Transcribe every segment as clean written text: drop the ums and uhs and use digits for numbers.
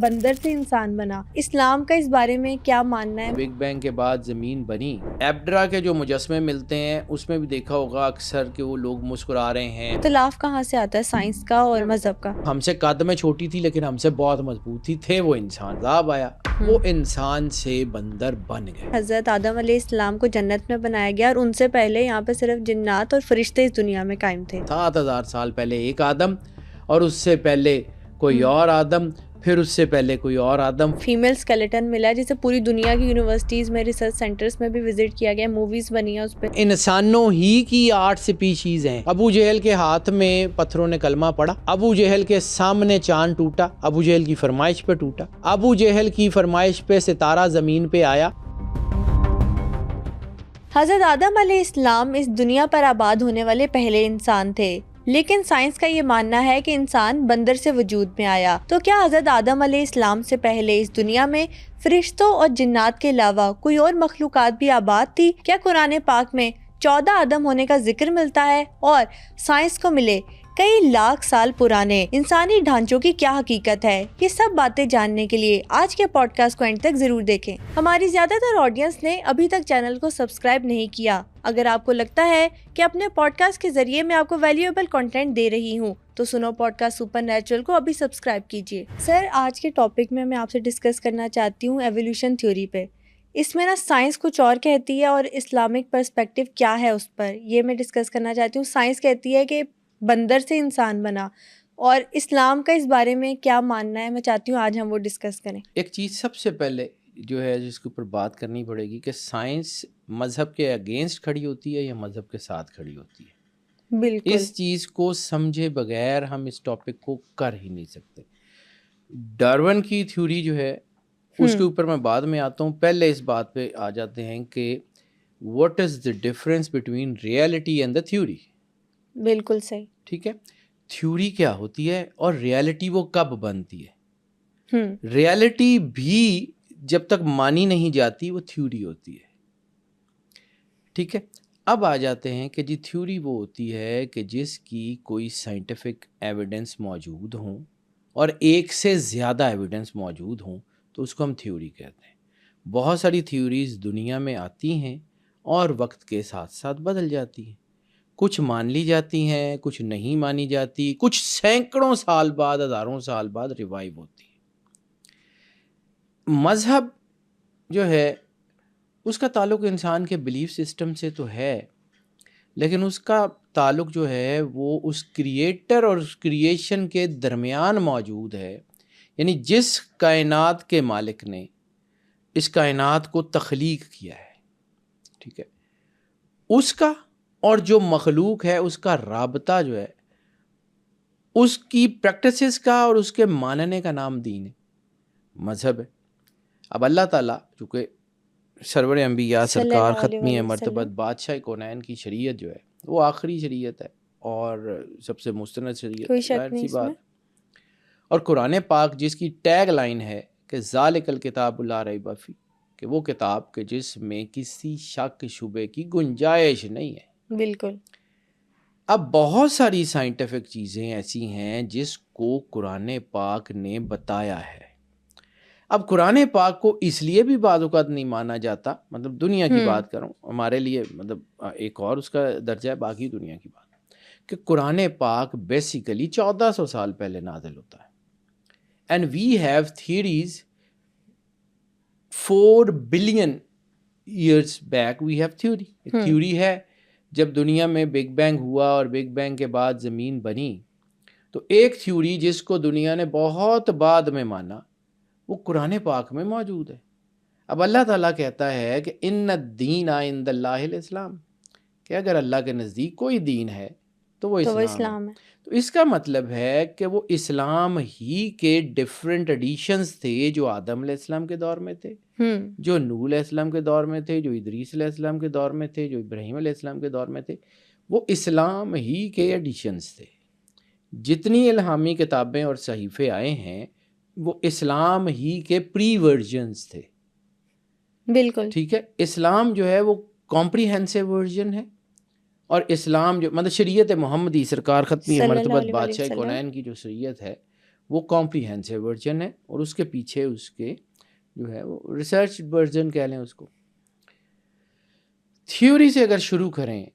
بندر سے انسان بنا، اسلام کا اس بارے میں کیا ماننا ہے؟ بگ بینگ کے بعد زمین بنی، ایبڈرا کے جو مجسمے ملتے ہیں اس میں بھی دیکھا ہوگا اکثر کہ وہ لوگ مسکرا رہے ہیں۔ اختلاف کہاں سے آتا ہے سائنس کا اور مذہب کا؟ ہم سے قد میں چھوٹی تھی لیکن ہم سے بہت مضبوط تھے وہ انسان، عذاب آیا وہ انسان سے بندر بن گئے۔ حضرت آدم علیہ السلام کو جنت میں بنایا گیا اور ان سے پہلے یہاں پہ صرف جنات اور فرشتے اس دنیا میں قائم تھے۔ 7000 سال پہلے ایک آدم، اور اس سے پہلے کوئی اور آدم، پھر اس سے پہلے کوئی اور آدم۔ فیمیل اسکیلیٹن ملا ہے جسے پوری دنیا کی یونیورسٹیز میں، ریسرچ سینٹرز میں بھی وزٹ کیا گیا، موویز بنی ہیں اس پہ۔ انسانوں ہی کی 8 سپیشیز ہیں۔ ابو جہل کے ہاتھ میں پتھروں نے کلمہ پڑھا، ابو جہل کے سامنے چاند ٹوٹا، ابو جہل کی فرمائش پہ ٹوٹا، ابو جہل کی فرمائش پہ ستارہ زمین پہ آیا۔ حضرت آدم علیہ السلام اس دنیا پر آباد ہونے والے پہلے انسان تھے، لیکن سائنس کا یہ ماننا ہے کہ انسان بندر سے وجود میں آیا۔ تو کیا حضرت آدم علیہ السلام سے پہلے اس دنیا میں فرشتوں اور جنات کے علاوہ کوئی اور مخلوقات بھی آباد تھی؟ کیا قرآن پاک میں 14 آدم ہونے کا ذکر ملتا ہے؟ اور سائنس کو ملے کئی لاکھ سال پرانے انسانی ڈھانچوں کی کیا حقیقت ہے؟ یہ سب باتیں جاننے کے لیے آج کے پوڈ کاسٹ کو اینڈ تک ضرور دیکھیں۔ ہماری زیادہ تر آڈینس نے ابھی تک چینل کو سبسکرائب نہیں کیا۔ اگر آپ کو لگتا ہے کہ اپنے پوڈ کاسٹ کے ذریعے میں آپ کو ویلیویبل کنٹینٹ دے رہی ہوں تو سنو پوڈ کاسٹ سپر نیچرل کو ابھی سبسکرائب کیجیے۔ سر، آج کے ٹاپک میں آپ سے ڈسکس کرنا چاہتی ہوں ایولیوشن تھیوری پہ۔ اس میں سائنس کچھ اور کہتی ہے اور اسلامک پرسپیکٹیو کیا ہے اس پر، یہ میں ڈسکس کرنا چاہتی ہوں۔ سائنس کہتی ہے کہ بندر سے انسان بنا، اور اسلام کا اس بارے میں کیا ماننا ہے، میں چاہتی ہوں آج ہم وہ ڈسکس کریں۔ ایک چیز سب سے پہلے جو ہے جس کے اوپر بات کرنی پڑے گی کہ سائنس مذہب کے اگینسٹ کھڑی ہوتی ہے یا مذہب کے ساتھ کھڑی ہوتی ہے۔ بالکل، اس چیز کو سمجھے بغیر ہم اس ٹاپک کو کر ہی نہیں سکتے۔ ڈارون کی تھیوری جو ہے اس کے اوپر میں بعد میں آتا ہوں، پہلے اس بات پہ آ جاتے ہیں کہ what is the difference between reality and the theory. بالکل صحیح۔ ٹھیک ہے، تھیوری کیا ہوتی ہے اور ریئلٹی وہ کب بنتی ہے؟ ریئلٹی بھی جب تک مانی نہیں جاتی وہ تھیوری ہوتی ہے۔ ٹھیک ہے، اب آ جاتے ہیں کہ جی تھیوری وہ ہوتی ہے کہ جس کی کوئی سائنٹیفک ایویڈنس موجود ہوں اور ایک سے زیادہ ایویڈنس موجود ہوں تو اس کو ہم تھیوری کہتے ہیں۔ بہت ساری تھیوریز دنیا میں آتی ہیں اور وقت کے ساتھ ساتھ بدل جاتی ہیں، کچھ مان لی جاتی ہیں، کچھ نہیں مانی جاتی، کچھ سینکڑوں سال بعد، ہزاروں سال بعد ریوائیو ہوتی ہے۔ مذہب جو ہے اس کا تعلق انسان کے بلیف سسٹم سے تو ہے، لیکن اس کا تعلق جو ہے وہ اس کریٹر اور اس کریشن کے درمیان موجود ہے، یعنی جس کائنات کے مالک نے اس کائنات کو تخلیق کیا ہے، ٹھیک ہے، اس کا اور جو مخلوق ہے اس کا رابطہ جو ہے، اس کی پریکٹسز کا اور اس کے ماننے کا نام دین ہے، مذہب ہے۔ اب اللہ تعالیٰ چونکہ سرور انبیاء، سرکار، ختمی مرتبت، بادشاہ کونین کی شریعت جو ہے وہ آخری شریعت ہے اور سب سے مستند شریعت، کوئی شک ظاہر نہیں سی اس بات۔ میں۔ اور قرآن پاک جس کی ٹیگ لائن ہے کہ ذالک الکتاب لا ریب فیہ، کہ وہ کتاب کہ جس میں کسی شک شبے کی گنجائش نہیں ہے۔ بالکل۔ اب بہت ساری سائنٹیفک چیزیں ایسی ہیں جس کو قرآن پاک نے بتایا ہے۔ اب قرآن پاک کو اس لیے بھی بعض اوقات نہیں مانا جاتا، مطلب دنیا کی بات کروں، ہمارے لیے مطلب ایک اور اس کا درجہ ہے، باقی دنیا کی بات، کہ قرآن پاک بیسیکلی 1400 سال پہلے نازل ہوتا ہے، and we have theories 4 billion years back, we have theory, ایک تھیوری ہے۔ جب دنیا میں بگ بینگ ہوا اور بگ بینگ کے بعد زمین بنی تو ایک تھیوری جس کو دنیا نے بہت بعد میں مانا وہ قرآن پاک میں موجود ہے۔ اب اللہ تعالیٰ کہتا ہے کہ ان الدین عند اللہ الاسلام، کہ اگر اللہ کے نزدیک کوئی دین ہے تو وہ اسلام ہے۔ تو اس کا مطلب ہے کہ وہ اسلام ہی کے ڈیفرنٹ ایڈیشنز تھے جو آدم علیہ السلام کے دور میں تھے، جو نوح علیہ السلام کے دور میں تھے، جو ادریس علیہ السلام کے دور میں تھے، جو ابراہیم علیہ السلام کے دور میں تھے، وہ اسلام ہی کے ایڈیشنز تھے۔ جتنی الہامی کتابیں اور صحیفے آئے ہیں وہ اسلام ہی کے پری ورژنز تھے۔ بالکل ٹھیک ہے، اسلام جو ہے وہ کمپریہنسو ورژن ہے، اور اسلام جو مطلب شریعت محمدی، سرکار ختمی مرتبت بادشاہ کونین کی جو شریعت ہے وہ کمپریہنسو ورژن ہے، اور اس کے پیچھے اس کے جو ہے وہ ریسرچ ورژن کہہ لیں اس کو. تھیوری سے اگر شروع کریں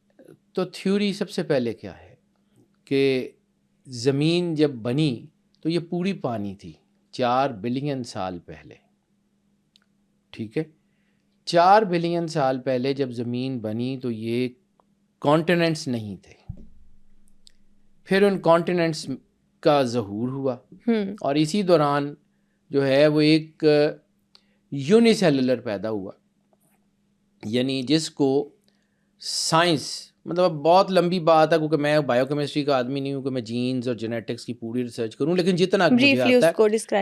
تو تھیوری سب سے پہلے کیا ہے کہ زمین جب بنی تو یہ پوری پانی تھی 4 بلین سال پہلے. ٹھیک ہے، 4 بلین سال پہلے جب زمین بنی تو یہ کانٹیننٹس نہیں تھے. پھر ان کانٹیننٹس کا ظہور ہوا، اور اسی دوران جو ہے وہ ایک یونی سیلولر پیدا ہوا، یعنی جس کو سائنس، مطلب بہت لمبی بات ہے کیونکہ میں بائیو کیمسٹری کا آدمی نہیں ہوں کہ میں جینز اور جینیٹکس کی پوری ریسرچ کروں، لیکن جتنا مجھے آتا ہے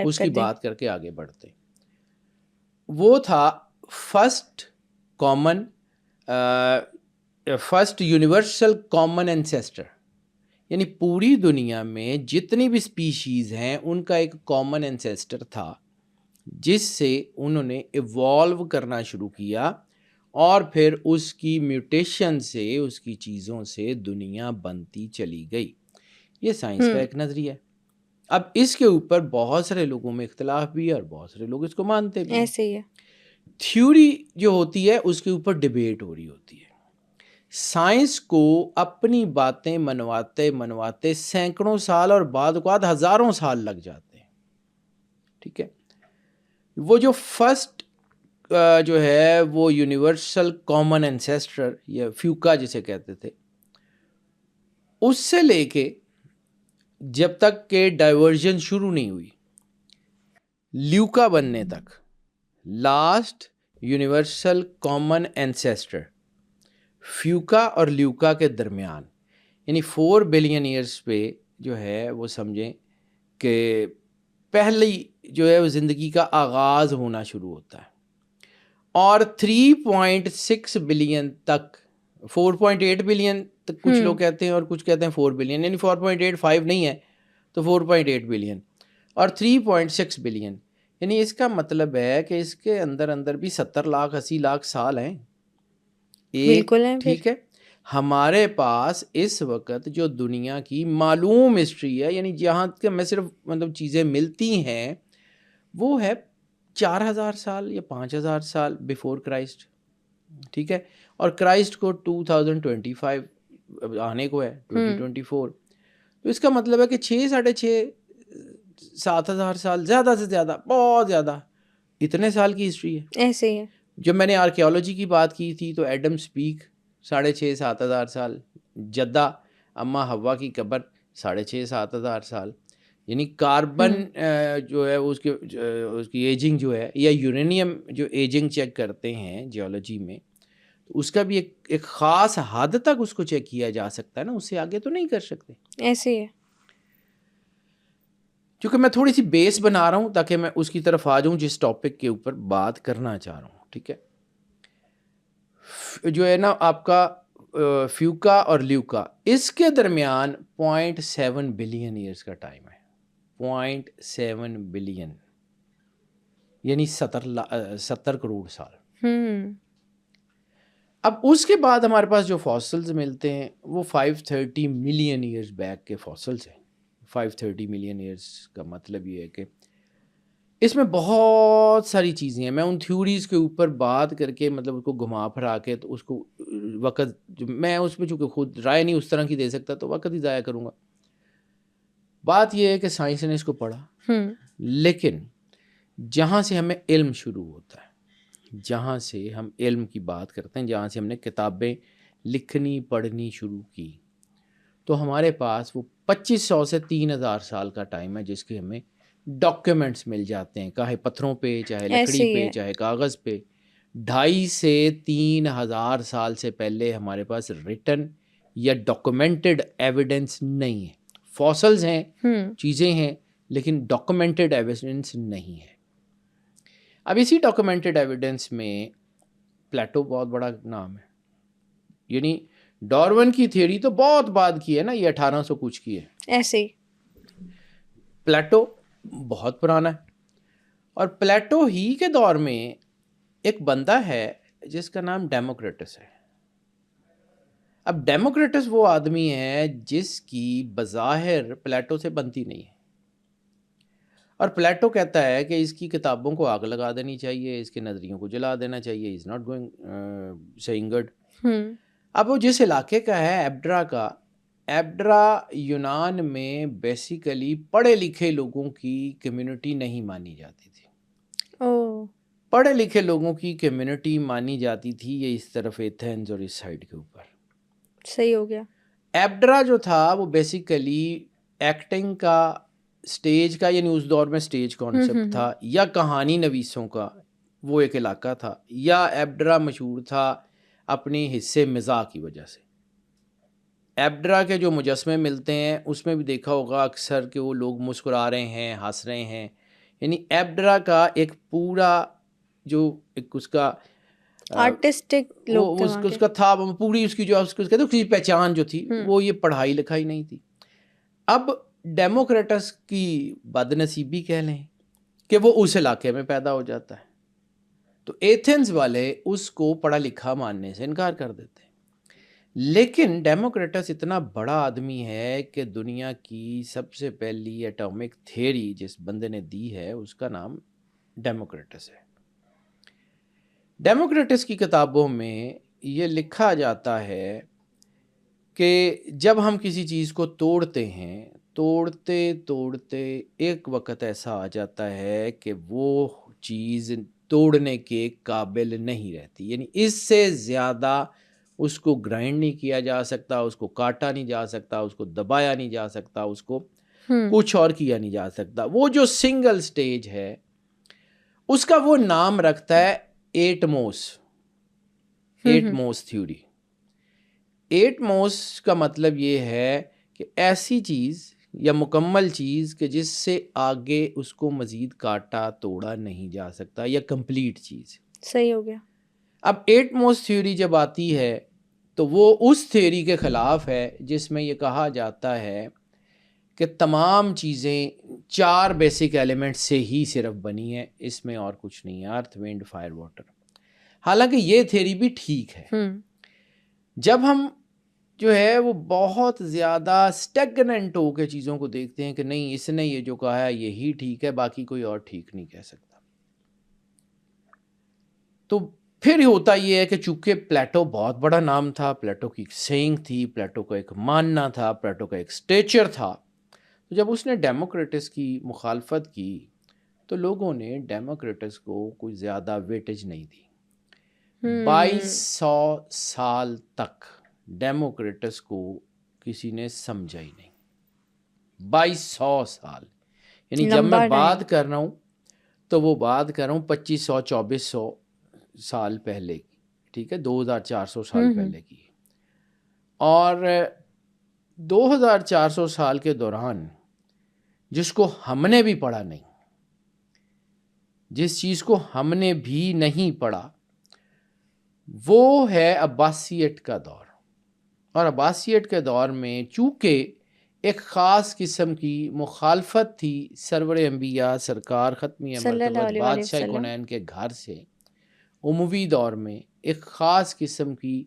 اس کی بات کر کے آگے بڑھتے ہیں. وہ تھا فرسٹ یونیورسل کامن اینسیسٹر، یعنی پوری دنیا میں جتنی بھی سپیشیز ہیں ان کا ایک کامن اینسیسٹر تھا جس سے انہوں نے ایوالو کرنا شروع کیا، اور پھر اس کی میوٹیشن سے، اس کی چیزوں سے دنیا بنتی چلی گئی. یہ سائنس کا ایک نظریہ ہے. اب اس کے اوپر بہت سارے لوگوں میں اختلاف بھی ہے اور بہت سارے لوگ اس کو مانتے بھی. ایسے ہی ہے. تھیوری جو ہوتی ہے اس کے اوپر ڈیبیٹ ہو رہی ہوتی ہے. سائنس کو اپنی باتیں منواتے سینکڑوں سال اور بعد اوقات ہزاروں سال لگ جاتے ہیں. ٹھیک ہے، وہ جو فرسٹ جو ہے وہ یونیورسل کامن اینسیسٹر یا فیوکا جسے کہتے تھے، اس سے لے کے جب تک کہ ڈائیورژن شروع نہیں ہوئی لیوکا بننے تک، لاسٹ یونیورسل کامن اینسیسٹر فیوکا اور لیوکا کے درمیان، یعنی 4 بلین ایئرس پہ جو ہے وہ سمجھیں کہ پہلی جو ہے وہ زندگی کا آغاز ہونا شروع ہوتا ہے، اور 3.6 بلین تک، 4.8 بلین تک کچھ لوگ کہتے ہیں اور کچھ کہتے ہیں 4 بلین، یعنی 4.85 نہیں ہے تو 4.8 بلین اور 3.6 بلین، یعنی اس کا مطلب ہے کہ اس کے اندر بھی 70 لاکھ 80 لاکھ سال ہیں. بالکل ہیں. ٹھیک ہے، ہمارے پاس اس وقت جو دنیا کی معلوم ہسٹری ہے، یعنی جہاں کے میں صرف مطلب چیزیں ملتی ہیں، وہ ہے 4000 سال یا 5000 سال بیفور کرائسٹ. ٹھیک ہے، اور کرائسٹ کو 2025 آنے کو ہے 2024، تو اس کا مطلب ہے کہ 6,500-7,000 سال، زیادہ سے زیادہ، بہت زیادہ اتنے سال کی ہسٹری ہے. ایسے ہی ہے. جب میں نے آرکیالوجی کی بات کی تھی تو ایڈم سپیک 6,500-7,000 سال، جدہ اما حوا کی قبر 6,500-7,000 سال، یعنی کاربن جو ہے اس کی ایجنگ جو ہے، یا یورینیم جو ایجنگ چیک کرتے ہیں جیولوجی میں، تو اس کا بھی ایک خاص حد تک اس کو چیک کیا جا سکتا ہے نا، اس سے آگے تو نہیں کر سکتے. ایسے ہی ہے. کیونکہ میں تھوڑی سی بیس بنا رہا ہوں تاکہ میں اس کی طرف آ جاؤں جس ٹاپک کے اوپر بات کرنا چاہ رہا ہوں. ٹھیک ہے، جو ہے نا آپ کا فیوکا اور لیوکا، اس کے درمیان 0.7 بلین ایئرس کا ٹائم ہے. 0.7 بلین یعنی 70 کروڑ سال. اب اس کے بعد ہمارے پاس جو فاسلز ملتے ہیں وہ 530 ملین ایئرز بیک کے فاسلز ہیں. 530 ملین ایئرز کا مطلب یہ ہے کہ اس میں بہت ساری چیزیں ہیں. میں ان تھیوریز کے اوپر بات کر کے مطلب اس کو گھما پھرا کے تو اس کو وقت میں اس میں چونکہ خود رائے نہیں اس طرح کی دے سکتا تو وقت ہی ضائع کروں گا. بات یہ ہے کہ سائنس نے اس کو پڑھا، لیکن جہاں سے ہمیں علم شروع ہوتا ہے، جہاں سے ہم علم کی بات کرتے ہیں، جہاں سے ہم نے کتابیں لکھنی پڑھنی شروع کی، تو ہمارے پاس وہ 2500 سے 3000 سال کا ٹائم ہے جس کے ہمیں ڈاکیومنٹس مل جاتے ہیں، چاہے پتھروں پہ، چاہے لکڑی پہ، چاہے کاغذ پہ. 2.5 سے 3,000 سال سے پہلے ہمارے پاس ریٹن یا ڈاکومنٹڈ ایویڈنس نہیں ہے. فاسلز ہیں، چیزیں ہیں، لیکن ڈاکومنٹڈ ایویڈنس نہیں ہے. اب اسی ڈاکومنٹڈ ایویڈنس میں پلیٹو بہت بڑا نام ہے. یعنی ڈارون کی تھیوری تو بہت بعد کی ہے نا، یہ 1800 کچھ کی ہے. ایسے ہی پلیٹو بہت پرانا ہے، اور پلیٹو ہی کے دور میں ایک بندہ ہے جس کا نام ڈیموکریٹس ہے. اب ڈیموکریٹس وہ آدمی ہے جس کی بظاہر پلیٹو سے بنتی نہیں ہے. اور پلیٹو کہتا ہے کہ اس کی کتابوں کو آگ لگا دینی چاہیے، اس کے نظریوں کو جلا دینا چاہیے، is not going seeing good. اب وہ جس علاقے کا ہے ایبڈرا کا، ایبڈرا یونان میں بیسیکلی پڑھے لکھے لوگوں کی کمیونٹی نہیں مانی جاتی تھی. پڑھے لکھے لوگوں کی کمیونٹی مانی جاتی تھی یہ اس طرف ایتھنز اور اس سائڈ کے اوپر. صحیح ہو گیا. ایبڈرا جو تھا وہ بیسیکلی ایکٹنگ کا، سٹیج کا، یعنی اس دور میں سٹیج کانسیپٹ تھا، یا کہانی نویسوں کا وہ ایک علاقہ تھا، یا ایبڈرا مشہور تھا اپنی حصے مزاح کی وجہ سے. ایبڈرا کے جو مجسمے ملتے ہیں اس میں بھی دیکھا ہوگا اکثر کہ وہ لوگ مسکرا رہے ہیں، ہنس رہے ہیں. یعنی ایبڈرا کا ایک پورا جو ایک اس کا آرٹسٹک لوگ اس کا تھا، پوری اس کی جو اس کی پہچان جو تھی وہ یہ پڑھائی لکھائی نہیں تھی. اب ڈیموکریٹس کی بد نصیبی کہہ لیں کہ وہ اس علاقے میں پیدا ہو جاتا ہے، تو ایتھنز والے اس کو پڑھا لکھا ماننے سے انکار کر دیتے ہیں. لیکن ڈیموکریٹس اتنا بڑا آدمی ہے کہ دنیا کی سب سے پہلی ایٹامک تھیوری جس بندے نے دی ہے اس کا نام ڈیموکریٹس ہے. ڈیموکریٹس کی کتابوں میں یہ لکھا جاتا ہے کہ جب ہم کسی چیز کو توڑتے ہیں، توڑتے توڑتے ایک وقت ایسا آ جاتا ہے کہ وہ چیز توڑنے کے قابل نہیں رہتی. یعنی اس سے زیادہ اس کو گرائنڈ نہیں کیا جا سکتا، اس کو کاٹا نہیں جا سکتا، اس کو دبایا نہیں جا سکتا، اس کو کچھ اور کیا نہیں جا سکتا. وہ جو سنگل سٹیج ہے اس کا وہ نام رکھتا ہے ایٹموس تھیوری. ایٹموس کا مطلب یہ ہے کہ ایسی چیز یا مکمل چیز کہ جس سے آگے اس کو مزید کاٹا توڑا نہیں جا سکتا، یا کمپلیٹ چیز. صحیح ہو گیا. اب ایٹموس تھیوری جب آتی ہے تو وہ اس تھیوری کے خلاف ہے جس میں یہ کہا جاتا ہے کہ تمام چیزیں 4 بیسک ایلیمنٹ سے ہی صرف بنی ہیں، اس میں اور کچھ نہیں ہے، ارتھ، وینڈ، فائر، واٹر. حالانکہ یہ تھیوری بھی ٹھیک ہے. جب ہم جو ہے وہ بہت زیادہ اسٹیگننٹ ہو کے چیزوں کو دیکھتے ہیں کہ نہیں اس نے یہ جو کہا ہے یہی ٹھیک ہے، باقی کوئی اور ٹھیک نہیں کہہ سکتا، تو پھر ہوتا یہ ہے کہ چونکہ پلیٹو بہت بڑا نام تھا، پلیٹو کی ایک سینگ تھی، پلیٹو کا ایک ماننا تھا، پلیٹو کا ایک اسٹیچر تھا، تو جب اس نے ڈیموکریٹس کی مخالفت کی تو لوگوں نے ڈیموکریٹس کو کوئی زیادہ ویٹیج نہیں دی. 2200 سال تک ڈیموکریٹس کو کسی نے سمجھا ہی نہیں. 2200 سال، یعنی جب میں بات کر رہا ہوں تو وہ بات کر رہا ہوں 2500-2400 سال پہلے کی، ٹھیک ہے، 2400 سال پہلے کی. اور 2400 سال کے دوران جس کو ہم نے بھی پڑھا نہیں، جس چیز کو ہم نے بھی نہیں پڑھا، وہ ہے عباسیٹ کا دور. اور عباسیٹ کے دور میں چونکہ ایک خاص قسم کی مخالفت تھی سرور انبیاء سرکار ختمی مرتبت بادشاہ کونین کے گھر سے، اموی دور میں ایک خاص قسم کی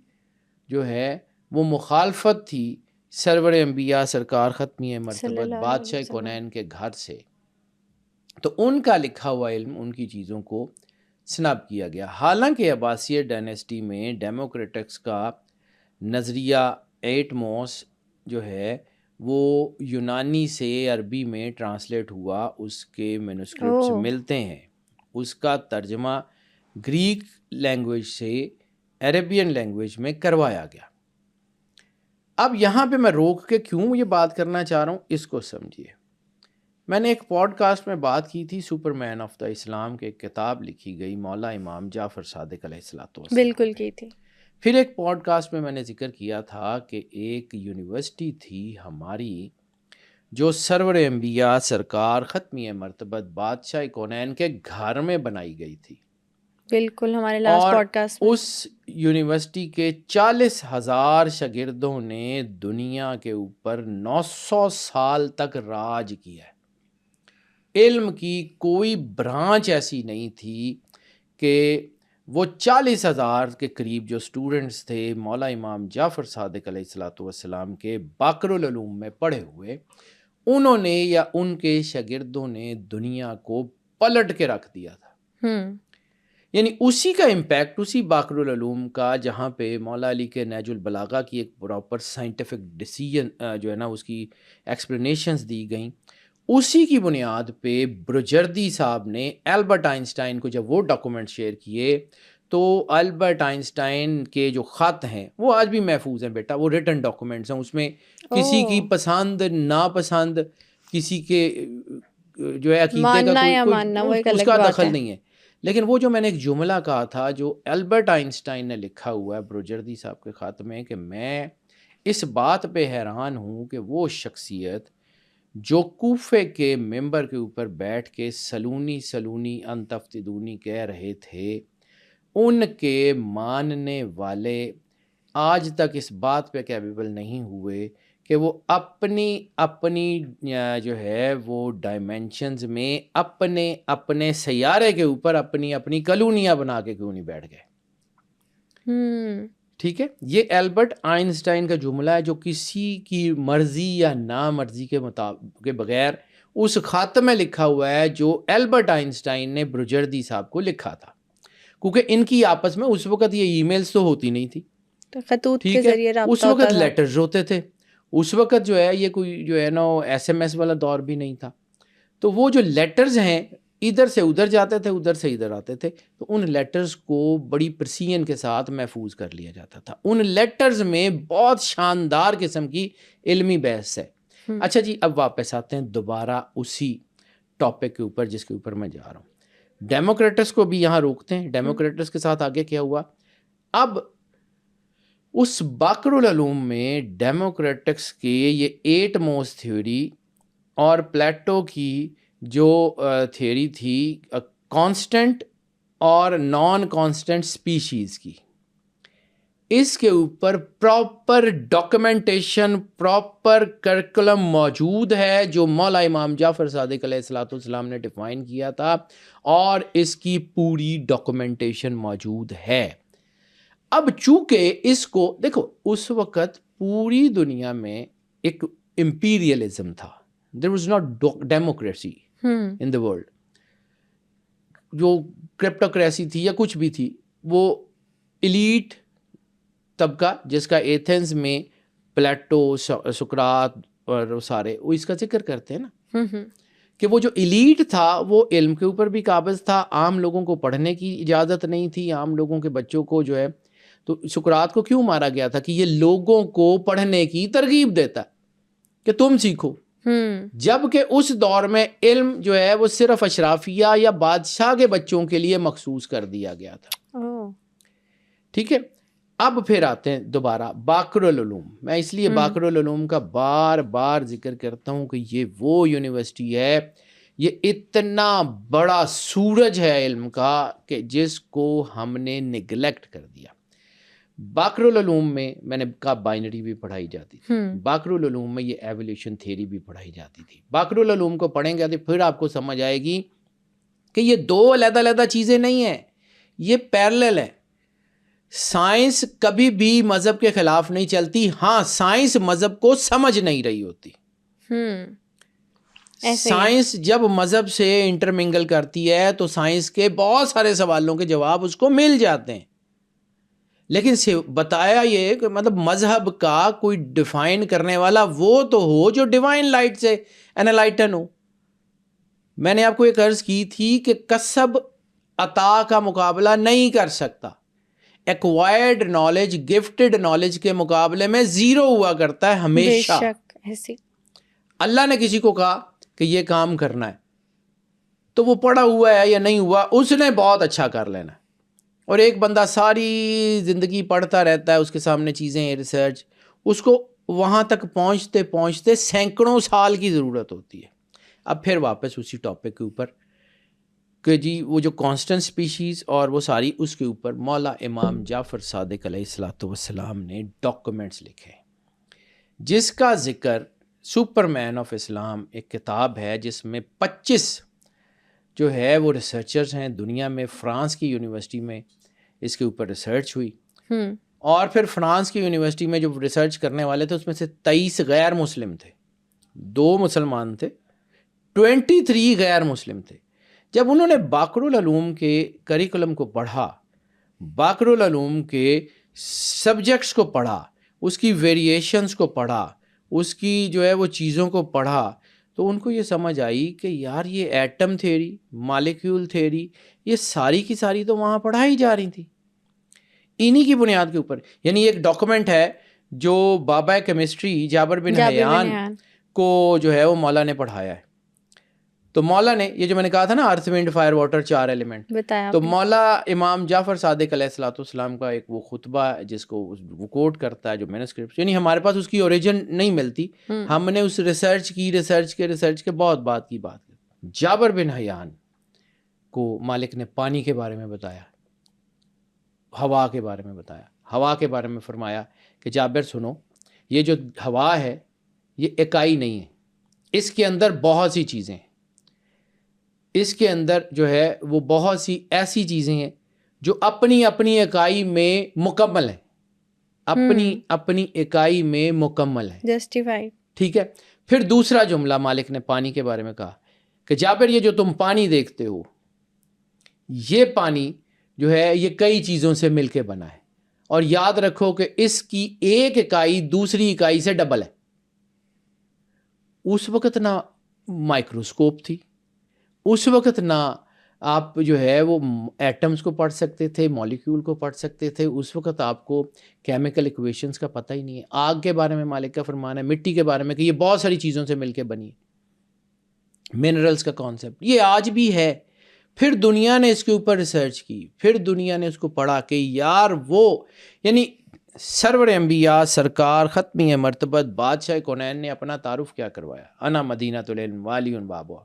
جو ہے وہ مخالفت تھی سرور انبیاء سرکار ختمی مرتبت بادشاہ کونین کے گھر سے، تو ان کا لکھا ہوا علم، ان کی چیزوں کو سناب کیا گیا. حالانکہ عباسیہ ڈائنیسٹی میں ڈیموکریٹکس کا نظریہ ایٹموس جو ہے وہ یونانی سے عربی میں ٹرانسلیٹ ہوا، اس کے مینوسکرپٹس ملتے ہیں، اس کا ترجمہ گریک لینگویج سے عربین لینگویج میں کروایا گیا. اب یہاں پہ میں روک کے کیوں یہ بات کرنا چاہ رہا ہوں اس کو سمجھیے. میں نے ایک پوڈ کاسٹ میں بات کی تھی سپر مین آف دا اسلام کی ایک کتاب لکھی گئی مولا امام جعفر صادق علیہ الصلوۃ، بالکل کی تھی. پھر ایک پوڈ کاسٹ میں نے ذکر کیا تھا کہ ایک یونیورسٹی تھی ہماری جو سرور انبیاء سرکار ختمی مرتبت بادشاہ کونین کے گھر میں بنائی گئی تھی. بالکل، ہمارے لاسٹ پوڈ کاسٹ میں اس یونیورسٹی کے 40,000 شاگردوں نے دنیا کے اوپر 900 سال تک راج کیا ہے. علم کی کوئی برانچ ایسی نہیں تھی کہ وہ 40,000 کے قریب جو سٹوڈنٹس تھے مولا امام جعفر صادق علیہ الصلوۃ والسلام کے باقر العلوم میں پڑھے ہوئے، انہوں نے یا ان کے شاگردوں نے دنیا کو پلٹ کے رکھ دیا تھا. یعنی اسی کا امپیکٹ، اسی باقر العلوم کا، جہاں پہ مولا علی کے نہج البلاغہ کی ایک پراپر سائنٹیفک ڈیسیجن جو ہے نا اس کی ایکسپلینیشنز دی گئیں، اسی کی بنیاد پہ بروجردی صاحب نے البرٹ آئنسٹائن کو جب وہ ڈاکومنٹ شیئر کیے تو البرٹ آئنسٹائن کے جو خط ہیں وہ آج بھی محفوظ ہیں بیٹا، وہ ریٹن ڈاکومنٹس ہیں، اس میں کسی کی پسند ناپسند، کسی کے جو ہے عقیدے کا کوئی اس کا دخل نہیں ہے. لیکن وہ جو میں نے ایک جملہ کہا تھا جو البرٹ آئنسٹائن نے لکھا ہوا ہے بروجردی صاحب کے خط میں، کہ میں اس بات پہ حیران ہوں کہ وہ شخصیت جو کوفے کے ممبر کے اوپر بیٹھ کے سلونی سلونی انتفتدونی کہہ رہے تھے، ان کے ماننے والے آج تک اس بات پہ کیپیبل نہیں ہوئے کہ وہ اپنی جو ہے وہ ڈائمینشنز میں اپنے سیارے کے اوپر اپنی کالونیاں بنا کے کیوں نہیں بیٹھ گئے. ٹھیک ہے، یہ البرٹ آئنسٹائن کا جملہ ہے جو کسی کی مرضی یا نامرضی کے بغیر اس خط میں لکھا ہوا ہے جو البرٹ آئنسٹائن نے بروجردی صاحب کو لکھا تھا، کیونکہ ان کی آپس میں اس وقت یہ ای میلز تو ہوتی نہیں تھی، خطوط کے ذریعے رابطہ اس وقت لیٹرز ہوتے تھے، اس وقت جو ہے یہ کوئی جو ہے نا ایس ایم ایس والا دور بھی نہیں تھا. تو وہ جو لیٹرز ہیں ادھر سے ادھر جاتے تھے، ادھر سے ادھر آتے تھے، تو ان لیٹرز کو بڑی پرسیژن کے ساتھ محفوظ کر لیا جاتا تھا. ان لیٹرز میں بہت شاندار قسم کی علمی بحث ہے. اچھا جی، اب واپس آتے ہیں دوبارہ اسی ٹاپک کے اوپر جس کے اوپر میں جا رہا ہوں. ڈیموکریٹس کو بھی یہاں روکتے ہیں. ڈیموکریٹس کے ساتھ آگے کیا ہوا؟ اب اس باقر العلوم میں ڈیموکریٹکس کی یہ 8 موز تھیوری اور پلیٹو کی جو تھیوری تھی کانسٹنٹ اور نان کانسٹنٹ سپیشیز کی، اس کے اوپر پراپر ڈاکومنٹیشن، پراپر کرکولم موجود ہے جو مولا امام جعفر صادق علیہ الصلوۃ والسلام نے ڈیفائن کیا تھا، اور اس کی پوری ڈاکومنٹیشن موجود ہے. اب چونکہ اس کو دیکھو، اس وقت پوری دنیا میں ایک امپیریلزم تھا، there was not democracy in the world. جو کرپٹوکریسی تھی یا کچھ بھی تھی، وہ ایلیٹ طبقہ جس کا ایتھنز میں پلیٹو، سقراط اور سارے وہ اس کا ذکر کرتے ہیں نا، کہ وہ جو ایلیٹ تھا وہ علم کے اوپر بھی قابض تھا، عام لوگوں کو پڑھنے کی اجازت نہیں تھی، عام لوگوں کے بچوں کو جو ہے، تو سقراط کو کیوں مارا گیا تھا؟ کہ یہ لوگوں کو پڑھنے کی ترغیب دیتا کہ تم سیکھو. جبکہ اس دور میں علم جو ہے وہ صرف اشرافیہ یا بادشاہ کے بچوں کے لیے مخصوص کر دیا گیا تھا. ٹھیک ہے، اب پھر آتے ہیں دوبارہ باقر العلوم. میں اس لیے باقر العلوم کا بار بار ذکر کرتا ہوں کہ یہ وہ یونیورسٹی ہے، یہ اتنا بڑا سورج ہے علم کا کہ جس کو ہم نے نگلیکٹ کر دیا. باقر العلوم میں میں نے کہا بائنری بھی پڑھائی جاتی تھی، باقر العلوم میں یہ ایولیوشن تھیوری بھی پڑھائی جاتی تھی. باقر العلوم کو پڑھیں گے تو پھر آپ کو سمجھ آئے گی کہ یہ دو علیحدہ علیحدہ چیزیں نہیں ہیں، یہ پیرلل ہیں. سائنس کبھی بھی مذہب کے خلاف نہیں چلتی. ہاں، سائنس مذہب کو سمجھ نہیں رہی ہوتی. سائنس جب مذہب سے انٹرمنگل کرتی ہے تو سائنس کے بہت سارے سوالوں کے جواب اس کو مل جاتے ہیں، لیکن بتایا یہ کہ مطلب مذہب کا کوئی ڈیفائن کرنے والا وہ تو ہو جو ڈیوائن لائٹ سے انلائٹن ہو. میں نے آپ کو ایک عرض کی تھی کہ کسب عطا کا مقابلہ نہیں کر سکتا. ایکوائرڈ نالج گفٹڈ نالج کے مقابلے میں زیرو ہوا کرتا ہے ہمیشہ. اللہ نے کسی کو کہا کہ یہ کام کرنا ہے تو وہ پڑھا ہوا ہے یا نہیں ہوا، اس نے بہت اچھا کر لینا ہے. اور ایک بندہ ساری زندگی پڑھتا رہتا ہے، اس کے سامنے چیزیں ریسرچ، اس کو وہاں تک پہنچتے پہنچتے سینکڑوں سال کی ضرورت ہوتی ہے. اب پھر واپس اسی ٹاپک کے اوپر کہ جی وہ جو کانسٹنٹ سپیشیز اور وہ ساری، اس کے اوپر مولا امام جعفر صادق علیہ الصلوۃ والسلام نے ڈاکومنٹس لکھے، جس کا ذکر سپر مین آف اسلام ایک کتاب ہے جس میں 25 جو ہے وہ ریسرچرز ہیں دنیا میں. فرانس کی یونیورسٹی میں اس کے اوپر ریسرچ ہوئی، اور پھر فرانس کی یونیورسٹی میں جو ریسرچ کرنے والے تھے اس میں سے 23 غیر مسلم تھے، 2 مسلمان تھے, 23 غیر مسلم تھے. جب انہوں نے باقر العلوم کے کریکولم کو پڑھا, باقر العلوم کے سبجیکٹس کو پڑھا, اس کی ویریشنز کو پڑھا, اس کی جو ہے وہ چیزوں کو پڑھا, تو ان کو یہ سمجھ آئی کہ یار یہ ایٹم تھیوری, مالیکیول تھیوری, یہ ساری کی ساری تو وہاں پڑھائی جا رہی تھی انہی کی بنیاد کے اوپر. یعنی ایک ڈاکومنٹ ہے جو بابا کیمسٹری جابر بن حیان کو جو ہے وہ مولا نے پڑھایا ہے. تو مولا نے یہ جو میں نے کہا تھا نا ارتھ ونڈ فائر واٹر 4 ایلیمنٹ, تو مولا امام جعفر صادق علیہ الصلوۃ والسلام کا ایک وہ خطبہ ہے جس کو وہ کوٹ کرتا ہے, جو مینوسکرپٹ, یعنی ہمارے پاس اس کی اوریجن نہیں ملتی, ہم نے اس ریسرچ کے بہت بات کی. جابر بن حیان کو مالک نے پانی کے بارے میں بتایا, ہوا کے بارے میں بتایا, ہوا کے بارے میں فرمایا کہ جابر سنو, یہ جو ہوا ہے یہ اکائی نہیں ہے, اس کے اندر بہت سی چیزیں ہیں, اس کے اندر جو ہے وہ بہت سی ایسی چیزیں ہیں جو اپنی اپنی اکائی میں مکمل ہیں, اپنی اکائی میں مکمل ہیں, جسٹیفائیڈ. ٹھیک ہے. پھر دوسرا جملہ مالک نے پانی کے بارے میں کہا کہ جابر یہ جو تم پانی دیکھتے ہو, یہ پانی جو ہے یہ کئی چیزوں سے مل کے بنا ہے, اور یاد رکھو کہ اس کی ایک اکائی دوسری اکائی سے ڈبل ہے. اس وقت نہ مائکروسکوپ تھی, اس وقت نہ آپ جو ہے وہ ایٹمز کو پڑھ سکتے تھے, مالیکیول کو پڑھ سکتے تھے, اس وقت آپ کو کیمیکل ایکویشنز کا پتہ ہی نہیں ہے. آگ کے بارے میں مالک کا فرمان ہے, مٹی کے بارے میں کہ یہ بہت ساری چیزوں سے مل کے بنی ہے, منرلز کا کانسیپٹ یہ آج بھی ہے. پھر دنیا نے اس کے اوپر ریسرچ کی, پھر دنیا نے اس کو پڑھا کہ یار وہ یعنی سرور انبیاء سرکار ختمی مرتبت بادشاہ کونین نے اپنا تعارف کیا کروایا, انا مدینۃ العلم والی بابا.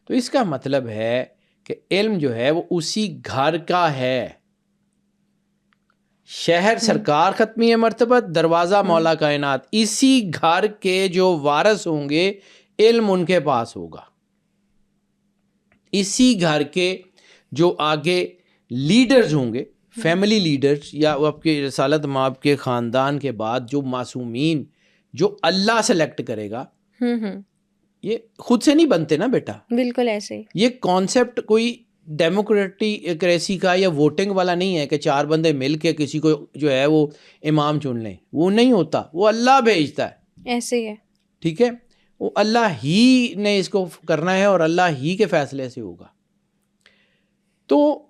تو اس کا مطلب ہے کہ علم جو ہے وہ اسی گھر کا ہے. شہر سرکار ختمی مرتبت, دروازہ مولا کائنات, اسی گھر کے جو وارث ہوں گے علم ان کے پاس ہوگا. اسی گھر کے جو آگے لیڈرز ہوں گے, فیملی لیڈرز, یا وہ آپ کے رسالت مآب کے خاندان کے بعد جو معصومین جو اللہ سلیکٹ کرے گا, یہ خود سے نہیں بنتے نا بیٹا. بالکل ایسے. یہ کانسیپٹ کوئی ڈیموکریسی کا یا ووٹنگ والا نہیں ہے کہ 4 بندے مل کے کسی کو جو ہے وہ امام چن لیں, وہ نہیں ہوتا, وہ اللہ بھیجتا ہے. ایسے ہی ہے. ٹھیک ہے, وہ اللہ ہی نے اس کو کرنا ہے اور اللہ ہی کے فیصلے سے ہوگا. تو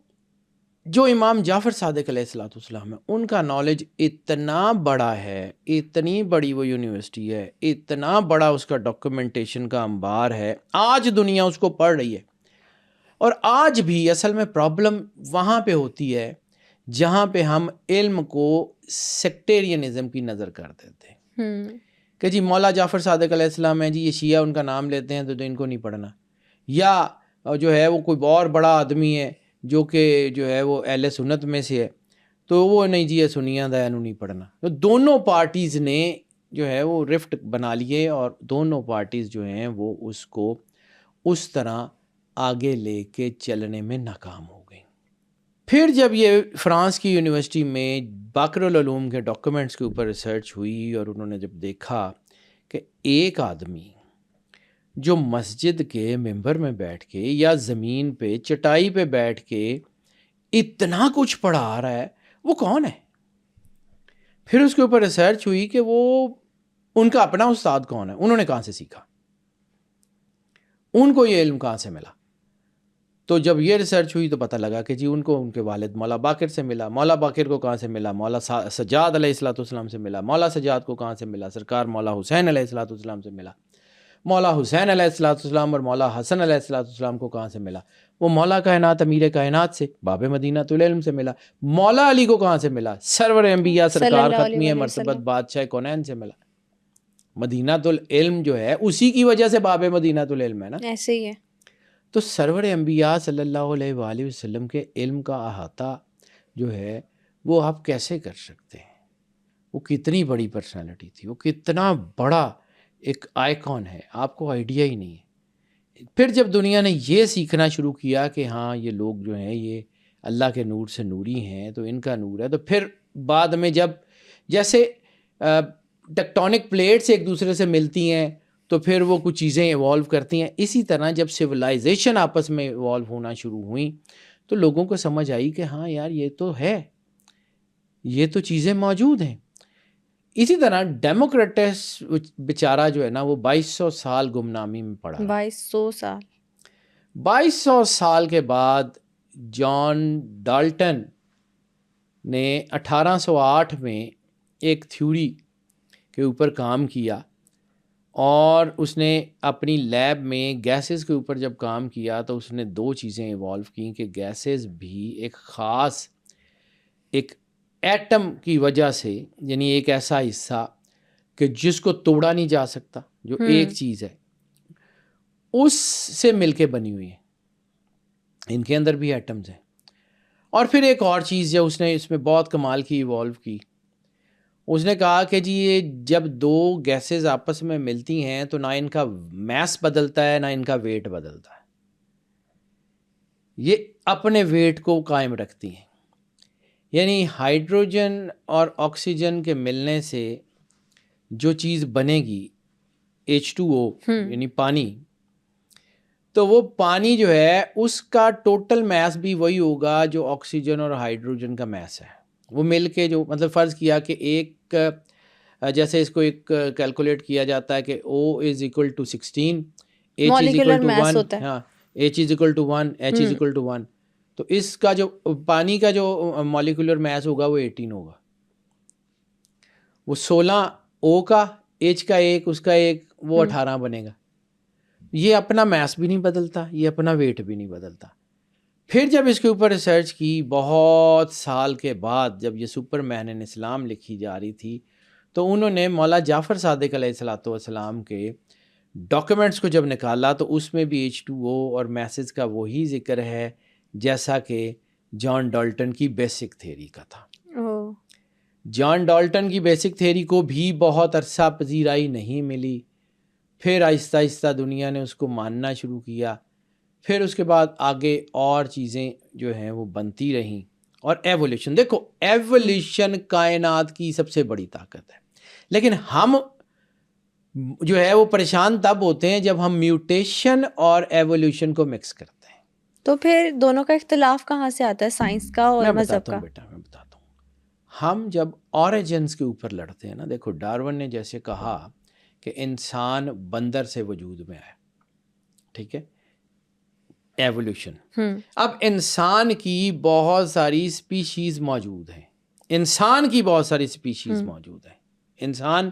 جو امام جعفر صادق علیہ الصلوۃ والسلام ہے, ان کا نالج اتنا بڑا ہے, اتنی بڑی وہ یونیورسٹی ہے, اتنا بڑا اس کا ڈاکومنٹیشن کا انبار ہے, آج دنیا اس کو پڑھ رہی ہے. اور آج بھی اصل میں پرابلم وہاں پہ ہوتی ہے جہاں پہ ہم علم کو سیکٹیرینزم کی نظر کر دیتے ہیں کہ جی مولا جعفر صادق علیہ السلام ہے جی, یہ شیعہ ان کا نام لیتے ہیں تو ان کو نہیں پڑھنا, یا جو ہے وہ کوئی اور بڑا آدمی ہے جو کہ جو ہے وہ اہل سنت میں سے ہے تو وہ نہیں جی یہ سنیاں دا انہوں نہیں پڑھنا. تو دونوں پارٹیز نے جو ہے وہ رفٹ بنا لیے, اور دونوں پارٹیز جو ہیں وہ اس کو اس طرح آگے لے کے چلنے میں ناکام ہو گئی. پھر جب یہ فرانس کی یونیورسٹی میں باقر العلوم کے ڈاکومنٹس کے اوپر ریسرچ ہوئی, اور انہوں نے جب دیکھا کہ ایک آدمی جو مسجد کے ممبر میں بیٹھ کے یا زمین پہ چٹائی پہ بیٹھ کے اتنا کچھ پڑھا رہا ہے, وہ کون ہے. پھر اس کے اوپر ریسرچ ہوئی کہ وہ ان کا اپنا استاد کون ہے, انہوں نے کہاں سے سیکھا, ان کو یہ علم کہاں سے ملا. تو جب یہ ریسرچ ہوئی تو پتہ لگا کہ جی ان کو ان کے والد مولا باقر سے ملا. مولا باقر کو کہاں سے ملا, مولا سجاد علیہ الصلوۃ والسلام سے ملا. مولا سجاد کو کہاں سے ملا, سرکار مولا حسین علیہ الصلوۃ والسلام سے ملا. مولا حسین علیہ الصلوۃ والسلام اور مولا حسن علیہ الصلوۃ والسلام کو کہاں سے ملا, وہ مولا کائنات امیر کائنات سے, باب مدینۃ العلم سے ملا. مولا علی کو کہاں سے ملا, سرور انبیاء سرکار ختمی مرتبت بادشاہ کونین سے ملا. مدینۃ العلم جو ہے اسی کی وجہ سے باب مدینۃ العلم ہے نا, ایسے ہی ہے. تو سرور انبیاء صلی اللہ علیہ وآلہ وسلم کے علم کا احاطہ جو ہے وہ آپ کیسے کر سکتے ہیں. وہ کتنی بڑی پرسنالٹی تھی, وہ کتنا بڑا ایک آئیکن ہے, آپ کو آئیڈیا ہی نہیں ہے. پھر جب دنیا نے یہ سیکھنا شروع کیا کہ ہاں یہ لوگ جو ہیں یہ اللہ کے نور سے نوری ہیں, تو ان کا نور ہے, تو پھر بعد میں جب جیسے ٹیکٹونک پلیٹس ایک دوسرے سے ملتی ہیں تو پھر وہ کچھ چیزیں ایوالو کرتی ہیں. اسی طرح جب سویلائزیشن آپس میں ایوالو ہونا شروع ہوئیں تو لوگوں کو سمجھ آئی کہ ہاں یار یہ تو ہے, یہ تو چیزیں موجود ہیں. اسی طرح ڈیموکریٹس بیچارہ جو ہے نا وہ 2200 سال گمنامی میں پڑا. 2200 سال کے بعد جان ڈالٹن نے 1808 میں ایک تھیوری کے اوپر کام کیا, اور اس نے اپنی لیب میں گیسز کے اوپر جب کام کیا تو اس نے 2 چیزیں ایوالو کیں کہ گیسز بھی ایک خاص ایک ایٹم کی وجہ سے, یعنی ایک ایسا حصہ کہ جس کو توڑا نہیں جا سکتا, جو ایک چیز ہے اس سے مل کے بنی ہوئی ہے, ان کے اندر بھی ایٹمز ہیں. اور پھر ایک اور چیز جو اس نے اس میں بہت کمال کی ایوالو کی, اس نے کہا کہ جی یہ جب 2 گیسز آپس میں ملتی ہیں تو نہ ان کا میس بدلتا ہے نہ ان کا ویٹ بدلتا ہے, یہ اپنے ویٹ کو قائم رکھتی ہیں. یعنی ہائیڈروجن اور آکسیجن کے ملنے سے جو چیز بنے گی H2O یعنی پانی, تو وہ پانی جو ہے اس کا ٹوٹل میس بھی وہی ہوگا جو آکسیجن اور ہائیڈروجن کا میس ہے. وہ مل کے جو مطلب فرض کیا کہ ایک جیسے اس کو ایک کیلکولیٹ کیا جاتا ہے کہ O is equal to 16, H is equal to 1, ہاں H is equal to 1, H is equal to 1, تو اس کا جو پانی کا جو مالیکولر میس ہوگا وہ 18 ہوگا. وہ 16 O کا, H کا 1, اس کا 1, وہ 18 بنے گا. یہ اپنا میس بھی نہیں بدلتا, یہ اپنا ویٹ بھی نہیں بدلتا. پھر جب اس کے اوپر ریسرچ کی بہت سال کے بعد, جب یہ سپر مین ان اسلام لکھی جا رہی تھی, تو انہوں نے مولا جعفر صادق علیہ السلام کے ڈاکیومنٹس کو جب نکالا تو اس میں بھی H2O اور میسز کا وہی ذکر ہے جیسا کہ جان ڈالٹن کی بیسک تھیوری کا تھا. جان ڈالٹن کی بیسک تھیوری کو بھی بہت عرصہ پذیرائی نہیں ملی, پھر آہستہ آہستہ دنیا نے اس کو ماننا شروع کیا. پھر اس کے بعد آگے اور چیزیں جو ہیں وہ بنتی رہیں. اور ایولیوشن, دیکھو ایولیوشن کائنات کی سب سے بڑی طاقت ہے, لیکن ہم جو ہے وہ پریشان تب ہوتے ہیں جب ہم میوٹیشن اور ایولیوشن کو مکس کرتے ہیں. تو پھر دونوں کا اختلاف کہاں سے آتا ہے, سائنس کا اور مذہب کا؟ بیٹا میں بتاتا ہوں. ہم جب اوریجنز کے اوپر لڑتے ہیں نا, دیکھو ڈارون نے جیسے کہا کہ انسان بندر سے وجود میں آیا, ٹھیک ہے, ایولیوشن. اب انسان کی بہت ساری سپیشیز موجود ہیں, انسان کی بہت ساری سپیشیز موجود ہیں. انسان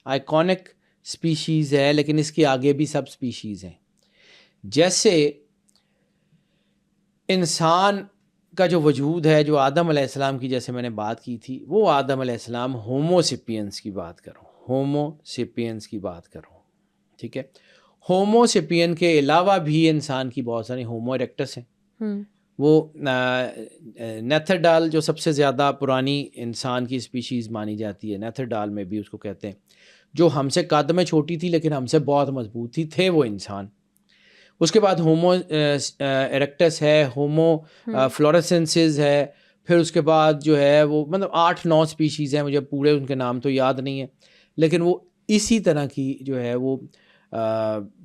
آئیکونک سپیشیز ہے, لیکن اس کے آگے بھی سب سپیشیز ہیں. جیسے انسان کا جو وجود ہے, جو آدم علیہ السلام کی جیسے میں نے بات کی تھی, وہ آدم علیہ السلام ہومو سیپینس کی بات کروں, ہومو سیپینس کی بات کروں, ٹھیک ہے. ہومو سیپین کے علاوہ بھی انسان کی بہت ساری ہومو ایریکٹس ہیں. وہ نیتھرڈال جو سب سے زیادہ پرانی انسان کی اسپیشیز مانی جاتی ہے, نیتھرڈال میں بھی اس کو کہتے ہیں, جو ہم سے قد میں چھوٹی تھی لیکن ہم سے بہت مضبوط تھی, تھے وہ انسان. اس کے بعد ہومو ایریکٹس ہے, ہومو فلوریسنسز ہے, پھر اس کے بعد جو ہے وہ مطلب 8-9 اسپیشیز ہیں, مجھے پورے ان کے نام تو یاد نہیں ہیں, لیکن وہ اسی طرح کی جو ہے وہ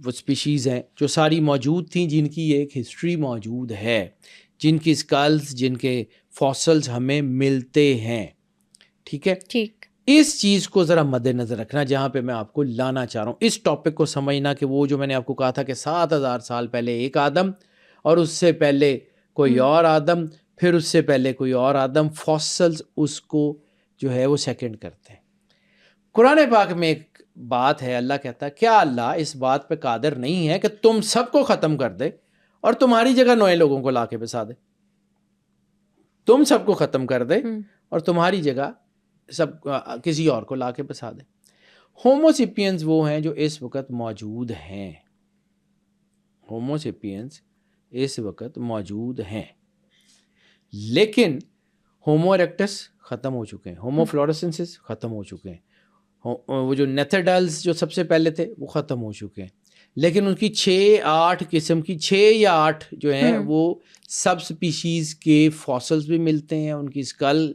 اسپیشیز ہیں جو ساری موجود تھیں, جن کی ایک ہسٹری موجود ہے, جن کی اسکلز, جن کے فاسلز ہمیں ملتے ہیں, ٹھیک ہے. ٹھیک, اس چیز کو ذرا مد نظر رکھنا, جہاں پہ میں آپ کو لانا چاہ رہا ہوں, اس ٹاپک کو سمجھنا کہ وہ جو میں نے آپ کو کہا تھا کہ 7000 سال پہلے ایک آدم, اور اس سے پہلے کوئی اور آدم, پھر اس سے پہلے کوئی اور آدم, فاسلز اس کو جو ہے وہ سیکنڈ کرتے ہیں. قرآن پاک میں ایک بات ہے, اللہ کہتا ہے کیا اللہ اس بات پہ قادر نہیں ہے کہ تم سب کو ختم کر دے اور تمہاری جگہ نئے لوگوں کو لا کے بسا دے. تم سب کو ختم کر دے اور تمہاری جگہ سب کسی اور کو لا کے بسا دے. ہوموسیپینز وہ ہیں جو اس وقت موجود ہیں, ہوموسیپینز اس وقت موجود ہیں, لیکن ہومو ایریکٹس ختم ہو چکے ہیں, ہومو فلوریسنسز ختم ہو چکے ہیں, وہ جو نیتھرڈالز جو سب سے پہلے تھے وہ ختم ہو چکے ہیں, لیکن ان کی 6-8 قسم کی 6 یا 8 جو ہیں وہ سب سپیشیز کے فاسلز بھی ملتے ہیں, ان کی اسکل,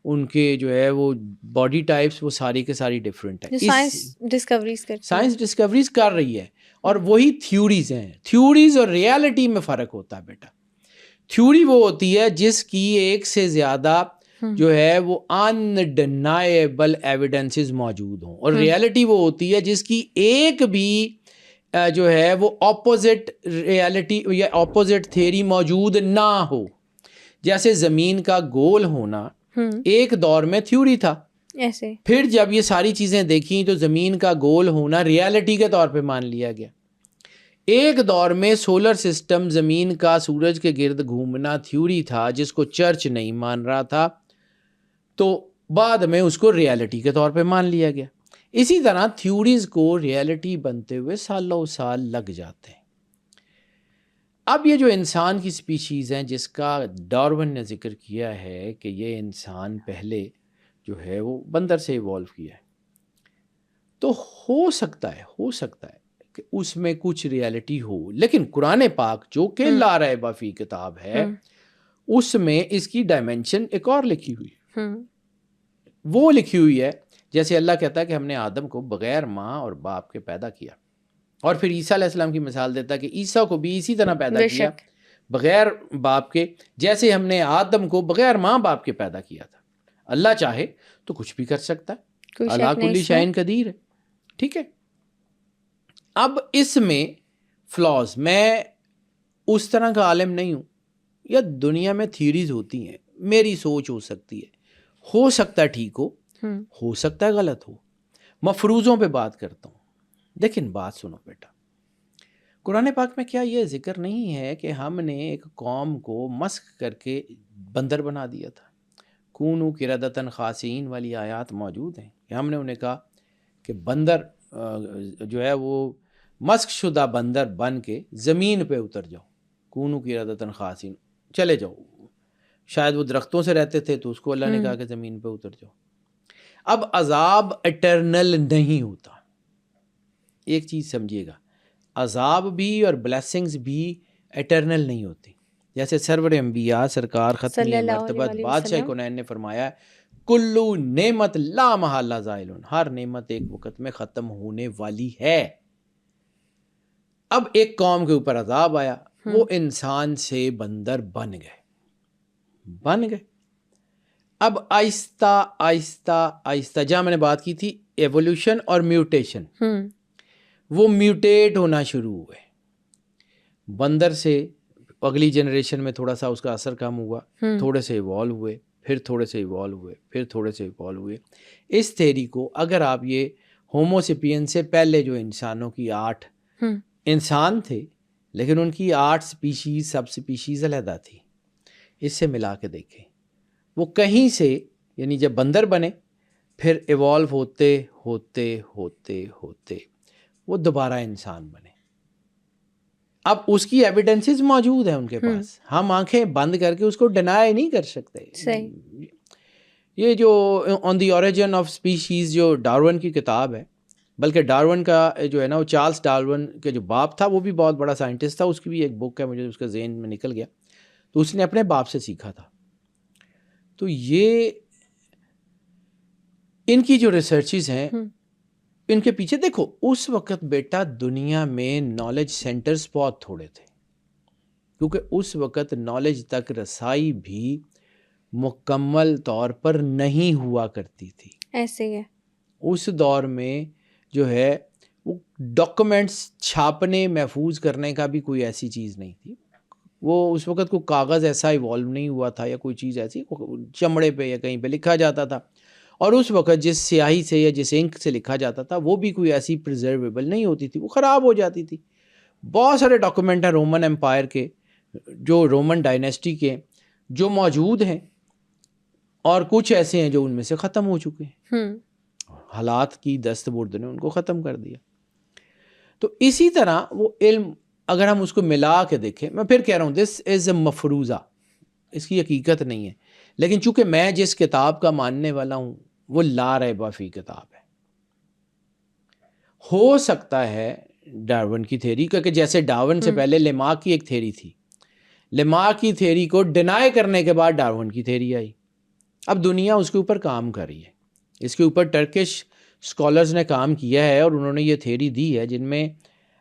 ان کے جو ہے وہ باڈی ٹائپس وہ ساری کے ساری ڈفرینٹ ہیں. سائنس ڈسکوریز کر رہی ہے اور وہی تھیوریز ہیں. تھیوریز اور ریالٹی میں فرق ہوتا ہے بیٹا. تھیوری وہ ہوتی ہے جس کی ایک سے زیادہ جو ہے وہ انڈینائبل ایویڈنسز موجود ہوں, اور ریالٹی وہ ہوتی ہے جس کی ایک بھی جو ہے وہ اپوزٹ ریالٹی یا اپوزٹ تھیوری موجود نہ ہو. جیسے زمین کا گول ہونا ایک دور میں تھیوری تھا, پھر جب یہ ساری چیزیں دیکھیں تو زمین کا گول ہونا ریالٹی کے طور پہ مان لیا گیا. ایک دور میں سولر سسٹم زمین کا سورج کے گرد گھومنا تھیوری تھا جس کو چرچ نہیں مان رہا تھا, تو بعد میں اس کو ریالٹی کے طور پہ مان لیا گیا. اسی طرح تھیوریز کو ریالٹی بنتے ہوئے سالوں سال لگ جاتے ہیں. اب یہ جو انسان کی سپیشیز ہیں جس کا ڈارون نے ذکر کیا ہے کہ یہ انسان پہلے جو ہے وہ بندر سے ایوالو کیا ہے, تو ہو سکتا ہے کہ اس میں کچھ ریالٹی ہو, لیکن قرآن پاک جو کہ لا ریب فیہ کتاب ہے اس میں اس کی ڈائمینشن ایک اور لکھی ہوئی. وہ لکھی ہوئی ہے جیسے اللہ کہتا ہے کہ ہم نے آدم کو بغیر ماں اور باپ کے پیدا کیا, اور پھر عیسیٰ علیہ السلام کی مثال دیتا ہے کہ عیسیٰ کو بھی اسی طرح پیدا کیا بغیر باپ کے, جیسے ہم نے آدم کو بغیر ماں باپ کے پیدا کیا تھا. اللہ چاہے تو کچھ بھی کر سکتا ہے, اللہ کل شیء قدیر ہے. ٹھیک ہے, اب اس میں فلاز, میں اس طرح کا عالم نہیں ہوں, یا دنیا میں تھیوریز ہوتی ہیں, میری سوچ ہو سکتی ہے, ہو سکتا ہے ٹھیک ہو سکتا ہے غلط ہو, مفروضوں پہ بات کرتا ہوں. لیکن بات سنو بیٹا, قرآن پاک میں کیا یہ ذکر نہیں ہے کہ ہم نے ایک قوم کو مسخ کر کے بندر بنا دیا تھا؟ کونوا قردۃ خاسئین والی آیات موجود ہیں کہ ہم نے انہیں کہا کہ بندر جو ہے وہ مسخ شدہ بندر بن کے زمین پہ اتر جاؤ, کونوا قردۃ خاسئین, چلے جاؤ. شاید وہ درختوں سے رہتے تھے تو اس کو اللہ نے کہا کہ زمین پہ اتر جاؤ. اب عذاب اٹرنل نہیں ہوتا, ایک چیز سمجھیے گا, عذاب بھی اور بلیسنگز بھی اٹرنل نہیں ہوتی. جیسے سرور انبیاء سرکار ختم مرتبت بادشاہ کونین نے فرمایا ہے کلو نعمت لا محالہ زائل, ہر نعمت ایک وقت میں ختم ہونے والی ہے. اب ایک قوم کے اوپر عذاب آیا, وہ انسان سے بندر بن گئے. اب آہستہ آہستہ جہاں میں نے بات کی تھی ایوولوشن اور میوٹیشن, وہ میوٹیٹ ہونا شروع ہوئے. بندر سے اگلی جنریشن میں تھوڑا سا اس کا اثر کم ہوا, تھوڑے سے ایوالو ہوئے, پھر تھوڑے سے ایوالو ہوئے, پھر تھوڑے سے ایوالو ہوئے. اس تھیری کو اگر آپ یہ ہومو سیپین سے پہلے جو انسانوں کی 8 انسان تھے لیکن ان کی 8 سپیشیز سب سپیشیز علیحدہ تھی, اس سے ملا کے دیکھیں, وہ کہیں سے یعنی جب بندر بنے پھر ایوالو ہوتے ہوتے ہوتے ہوتے وہ دوبارہ انسان بنے. اب اس کی ایویڈنسز موجود ہیں ان کے پاس, ہم آنکھیں بند کر کے اس کو ڈینائی نہیں کر سکتے. یہ جو آن دی اوریجن آف اسپیشیز جو ڈارون کی کتاب ہے, بلکہ ڈارون کا جو ہے نا وہ چارلس ڈارون کے جو باپ تھا وہ بھی بہت بڑا سائنٹسٹ تھا, اس کی بھی ایک بک ہے, مجھے اس کا ذہن میں نکل گیا, تو اس نے اپنے باپ سے سیکھا تھا. تو یہ ان کی جو ریسرچز ہیں ان کے پیچھے دیکھو, اس وقت بیٹا دنیا میں نالج سینٹرز بہت تھوڑے تھے, کیونکہ اس وقت نالج تک رسائی بھی مکمل طور پر نہیں ہوا کرتی تھی. ایسے ہے اس دور میں جو ہے وہ ڈاکومنٹس چھاپنے محفوظ کرنے کا بھی کوئی ایسی چیز نہیں تھی. وہ اس وقت کوئی کاغذ ایسا ایوالو نہیں ہوا تھا یا کوئی چیز ایسی, چمڑے پہ یا کہیں پہ لکھا جاتا تھا, اور اس وقت جس سیاہی سے یا جس انک سے لکھا جاتا تھا وہ بھی کوئی ایسی پریزرویبل نہیں ہوتی تھی, وہ خراب ہو جاتی تھی. بہت سارے ڈاکومنٹ ہیں رومن امپائر کے, جو رومن ڈائنیسٹی کے جو موجود ہیں, اور کچھ ایسے ہیں جو ان میں سے ختم ہو چکے ہیں, حالات کی دست برد نے ان کو ختم کر دیا. تو اسی طرح وہ علم اگر ہم اس کو ملا کے دیکھیں, میں پھر کہہ رہا ہوں دس از اے مفروضہ, اس کی حقیقت نہیں ہے, لیکن چونکہ میں جس کتاب کا ماننے والا ہوں وہ لا ریب فیہ کتاب ہے. ہو سکتا ہے ڈارون کی تھیری, کیونکہ جیسے ڈارون سے پہلے لیمارک کی ایک تھیری تھی, لیمارک کی تھیری کو ڈینائی کرنے کے بعد ڈارون کی تھیری آئی. اب دنیا اس کے اوپر کام کر رہی ہے. اس کے اوپر ٹرکش اسکالرز نے کام کیا ہے اور انہوں نے یہ تھیری دی ہے جن میں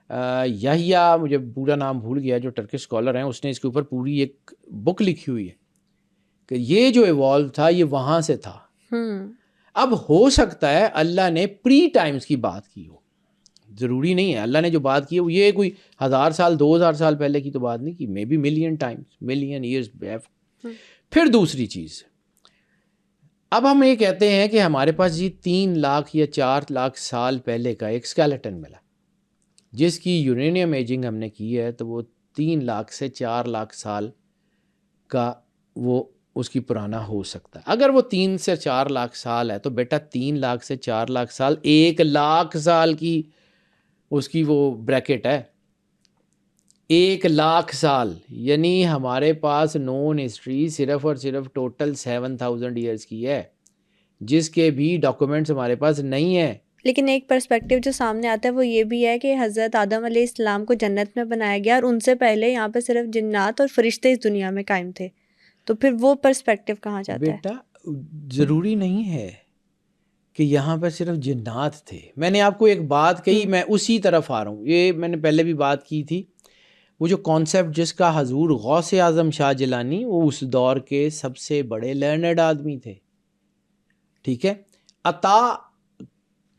یحییٰ، مجھے پورا نام بھول گیا، جو ٹرکش اسکالر ہیں، اس نے اس کے اوپر پوری ایک بک لکھی ہوئی ہے کہ یہ جو ایوالو تھا یہ وہاں سے تھا. اب ہو سکتا ہے اللہ نے پری ٹائمز کی بات کی ہو، ضروری نہیں ہے. اللہ نے جو بات کی ہے وہ یہ کوئی 1000 سال 2000 سال پہلے کی تو بات نہیں کی، maybe million times, million years بیف. پھر دوسری چیز، اب ہم یہ کہتے ہیں کہ ہمارے پاس جی 3 لاکھ یا 4 لاکھ سال پہلے کا ایک اسکیلیٹن ملا جس کی یورینیم ایجنگ ہم نے کی ہے، تو وہ 3 لاکھ سے 4 لاکھ سال کا وہ اس کی پرانا ہو سکتا ہے. اگر وہ 3 سے 4 لاکھ سال ہے تو بیٹا 3 لاکھ سے 4 لاکھ سال 1 لاکھ سال کی اس کی وہ بریکٹ ہے. 1 لاکھ سال، یعنی ہمارے پاس نون ہسٹری صرف اور صرف ٹوٹل 7000 ایئرس کی ہے جس کے بھی ڈاکومنٹس ہمارے پاس نہیں ہیں. لیکن ایک پرسپیکٹیو جو سامنے آتا ہے وہ یہ بھی ہے کہ حضرت آدم علیہ السلام کو جنت میں بنایا گیا اور ان سے پہلے یہاں پہ صرف جنات اور فرشتے اس دنیا میں قائم تھے، تو پھر وہ پرسپیکٹیو کہاں جاتا ہے؟ بیٹا ضروری نہیں ہے کہ یہاں پر صرف جنات تھے. میں نے آپ کو ایک بات کہی، میں اسی طرف آ رہا ہوں. یہ میں نے پہلے بھی بات کی تھی، وہ جو کانسیپٹ جس کا حضور غوث اعظم شاہ جیلانی، وہ اس دور کے سب سے بڑے لرنڈ آدمی تھے. ٹھیک ہے، عطا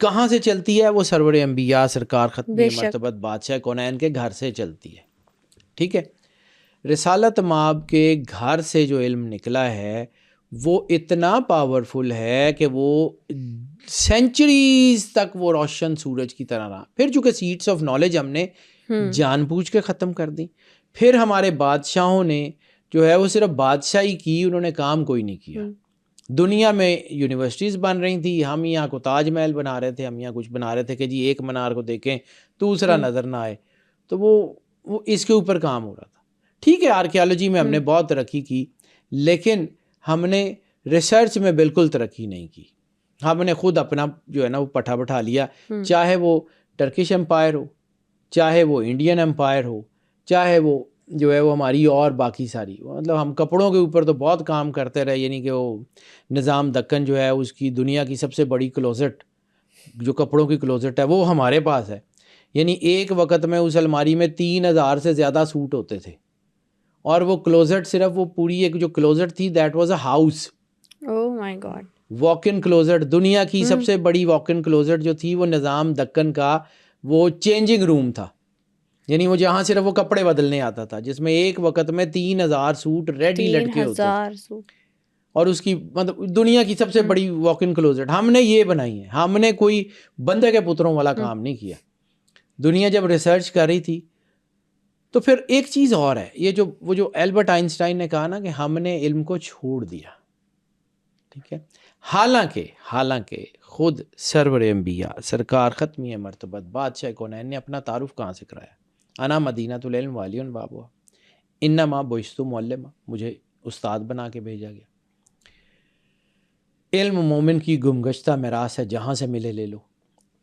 کہاں سے چلتی ہے؟ وہ سرور انبیاء سرکار ختم مرتبت بادشاہ کونین کے گھر سے چلتی ہے. ٹھیک ہے، رسالت مآب کے گھر سے جو علم نکلا ہے وہ اتنا پاورفل ہے کہ وہ سینچریز تک وہ روشن سورج کی طرح رہا. پھر چونکہ سیڈس آف نالج ہم نے جان بوجھ کے ختم کر دی. پھر ہمارے بادشاہوں نے جو ہے وہ صرف بادشاہی کی، انہوں نے کام کوئی نہیں کیا. دنیا میں یونیورسٹیز بن رہی تھی، ہم یہاں کو تاج محل بنا رہے تھے، ہم یہاں کچھ بنا رہے تھے کہ جی ایک منار کو دیکھیں دوسرا نظر نہ آئے، تو وہ اس کے اوپر کام ہو رہا تھا. ٹھیک ہے، آرکیالوجی میں ہم نے بہت ترقی کی، لیکن ہم نے ریسرچ میں بالکل ترقی نہیں کی. ہم نے خود اپنا جو ہے نا وہ پٹھا بٹھا لیا، چاہے وہ ٹرکش امپائر ہو، چاہے وہ انڈین امپائر ہو، چاہے وہ جو ہے وہ ہماری اور باقی ساری، مطلب ہم کپڑوں کے اوپر تو بہت کام کرتے رہے. یعنی کہ وہ نظام دکن جو ہے اس کی دنیا کی سب سے بڑی کلوزٹ، جو کپڑوں کی کلوزٹ ہے وہ ہمارے پاس ہے. یعنی ایک وقت میں اس الماری میں 3000 سے زیادہ سوٹ ہوتے تھے، اور وہ کلوزٹ صرف وہ پوری ایک جو کلوزٹ تھی that was a house. Oh my God. Walk in closet, دنیا کی سب سے بڑی واک ان کلوزٹ جو تھی وہ نظام دکن کا وہ چینجنگ روم تھا. یعنی وہ جہاں صرف وہ کپڑے بدلنے آتا تھا، جس میں ایک وقت میں 3000 سوٹ ریڈی لٹکے ہوتے تھے، اور اس کی مطلب دنیا کی سب سے بڑی واک ان کلوزٹ ہم نے یہ بنائی ہے. ہم نے کوئی بندے کے پتروں والا کام نہیں کیا. دنیا جب ریسرچ کر رہی تھی تو پھر ایک چیز اور ہے، یہ جو البرٹ آئنسٹائن نے کہا نا کہ ہم نے علم کو چھوڑ دیا. ٹھیک ہے، حالانکہ خود سرور انبیاء سرکار ختمی مرتبت بادشاہ کونین نے اپنا تعارف کہاں سے کرایا؟ انا مدینۃ العلم والی بابوا انما بعثت معلما، مجھے استاد بنا کے بھیجا گیا. علم مومن کی گمگشتہ میراث ہے، جہاں سے ملے لے لو.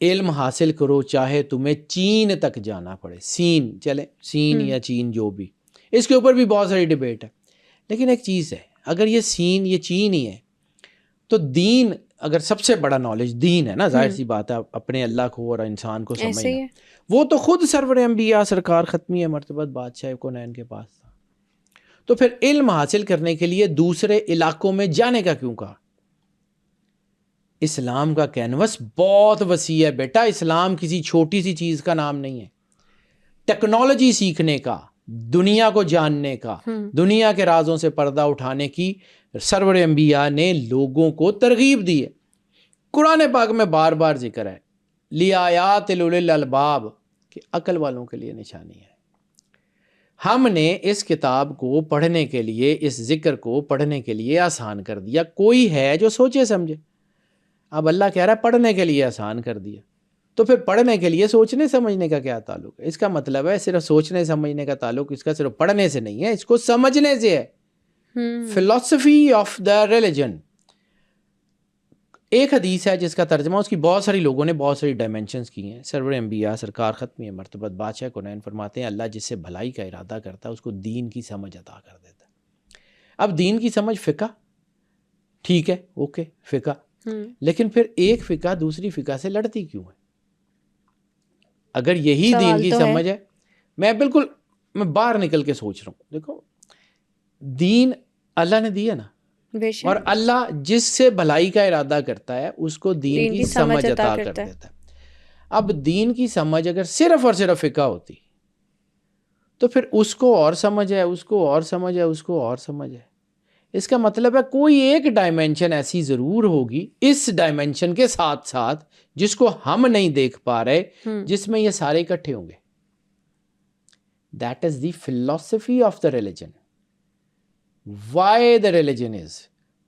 علم حاصل کرو چاہے تمہیں چین تک جانا پڑے. سین یا چین جو بھی، اس کے اوپر بھی بہت ساری ڈیبیٹ ہے. لیکن ایک چیز ہے، اگر یہ چین ہی ہے تو دین، اگر سب سے بڑا نالج دین ہے نا، ظاہر سی بات ہے اپنے اللہ کو اور انسان کو سمجھنا، وہ تو خود سرور انبیاء سرکار ختمی مرتبت بادشاہ کونین کے پاس تھا. تو پھر علم حاصل کرنے کے لیے دوسرے علاقوں میں جانے کا کیوں کہا؟ اسلام کا کینوس بہت وسیع ہے بیٹا. اسلام کسی چھوٹی سی چیز کا نام نہیں ہے. ٹیکنالوجی سیکھنے کا، دنیا کو جاننے کا، دنیا کے رازوں سے پردہ اٹھانے کی سرور انبیاء نے لوگوں کو ترغیب دی ہے. قرآن پاک میں بار بار ذکر ہے لِآیَاتِ لِأُولِي الْأَلْبَابِ، کہ عقل والوں کے لیے نشانی ہے. ہم نے اس کتاب کو پڑھنے کے لیے، اس ذکر کو پڑھنے کے لیے آسان کر دیا. کوئی ہے جو سوچے سمجھے؟ اب اللہ کہہ رہا ہے پڑھنے کے لیے آسان کر دیا، تو پھر پڑھنے کے لیے سوچنے سمجھنے کا کیا تعلق ہے؟ اس کا مطلب ہے صرف سوچنے سمجھنے کا تعلق اس کا صرف پڑھنے سے نہیں ہے، اس کو سمجھنے سے ہے. فلسفی آف دا ریلیجن. ایک حدیث ہے جس کا ترجمہ اس کی بہت ساری لوگوں نے بہت ساری ڈائمینشنز کی ہیں. سرور انبیاء سرکار ختمی مرتبت بادشاہ کونین فرماتے ہیں اللہ جس سے بھلائی کا ارادہ کرتا ہے اس کو دین کی سمجھ عطا کر دیتا ہے. اب دین کی سمجھ فقہ، ٹھیک ہے اوکے فقہ، لیکن پھر ایک فقہ دوسری فقہ سے لڑتی کیوں ہے؟ اگر یہی دین کی سمجھ ہے، میں باہر نکل کے سوچ رہا ہوں، دیکھو دین اللہ نے دیا نا، اور اللہ جس سے بھلائی کا ارادہ کرتا ہے اس کو دین کی سمجھ عطا کر دیتا ہے۔ اب دین کی سمجھ اگر صرف اور صرف فقہ ہوتی تو پھر اس کو اور سمجھ ہے، اس کو اور سمجھ ہے، اس کو اور سمجھ ہے، اس کا مطلب ہے کوئی ایک ڈائمینشن ایسی ضرور ہوگی اس ڈائمینشن کے ساتھ ساتھ جس کو ہم نہیں دیکھ پا رہے، جس میں یہ سارے اکٹھے ہوں گے۔ That is the philosophy of the religion. Why the religion is,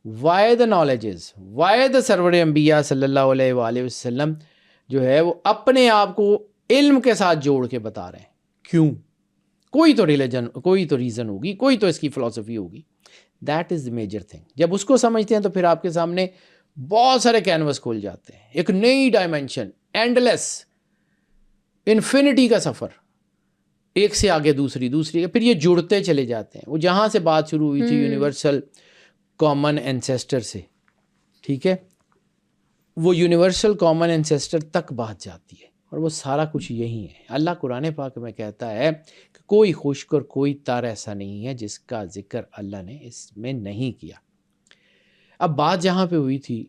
why the knowledge is, why the سرور انبیاء صلی اللہ علیہ وآلہ وسلم جو ہے وہ اپنے آپ کو علم کے ساتھ جوڑ کے بتا رہے ہیں۔ کیوں؟ کوئی تو ریلیجن، کوئی تو ریزن ہوگی، کوئی تو اس کی فلسفی ہوگی۔ That is the major thing۔ جب اس کو سمجھتے ہیں تو پھر آپ کے سامنے بہت سارے کینوس کھول جاتے ہیں، ایک نئی ڈائمینشن، اینڈ لیس، انفینٹی کا سفر، ایک سے آگے دوسری، پھر یہ جڑتے چلے جاتے ہیں۔ وہ جہاں سے بات شروع ہوئی تھی یونیورسل کامن اینسیسٹر سے، ٹھیک ہے، وہ یونیورسل کامن اینسیسٹر تک بات جاتی ہے، اور وہ سارا کچھ یہی ہے۔ اللہ قرآن پاک میں کہتا ہے کہ کوئی خشک اور کوئی تر ایسا نہیں ہے جس کا ذکر اللہ نے اس میں نہیں کیا۔ اب بات جہاں پہ ہوئی تھی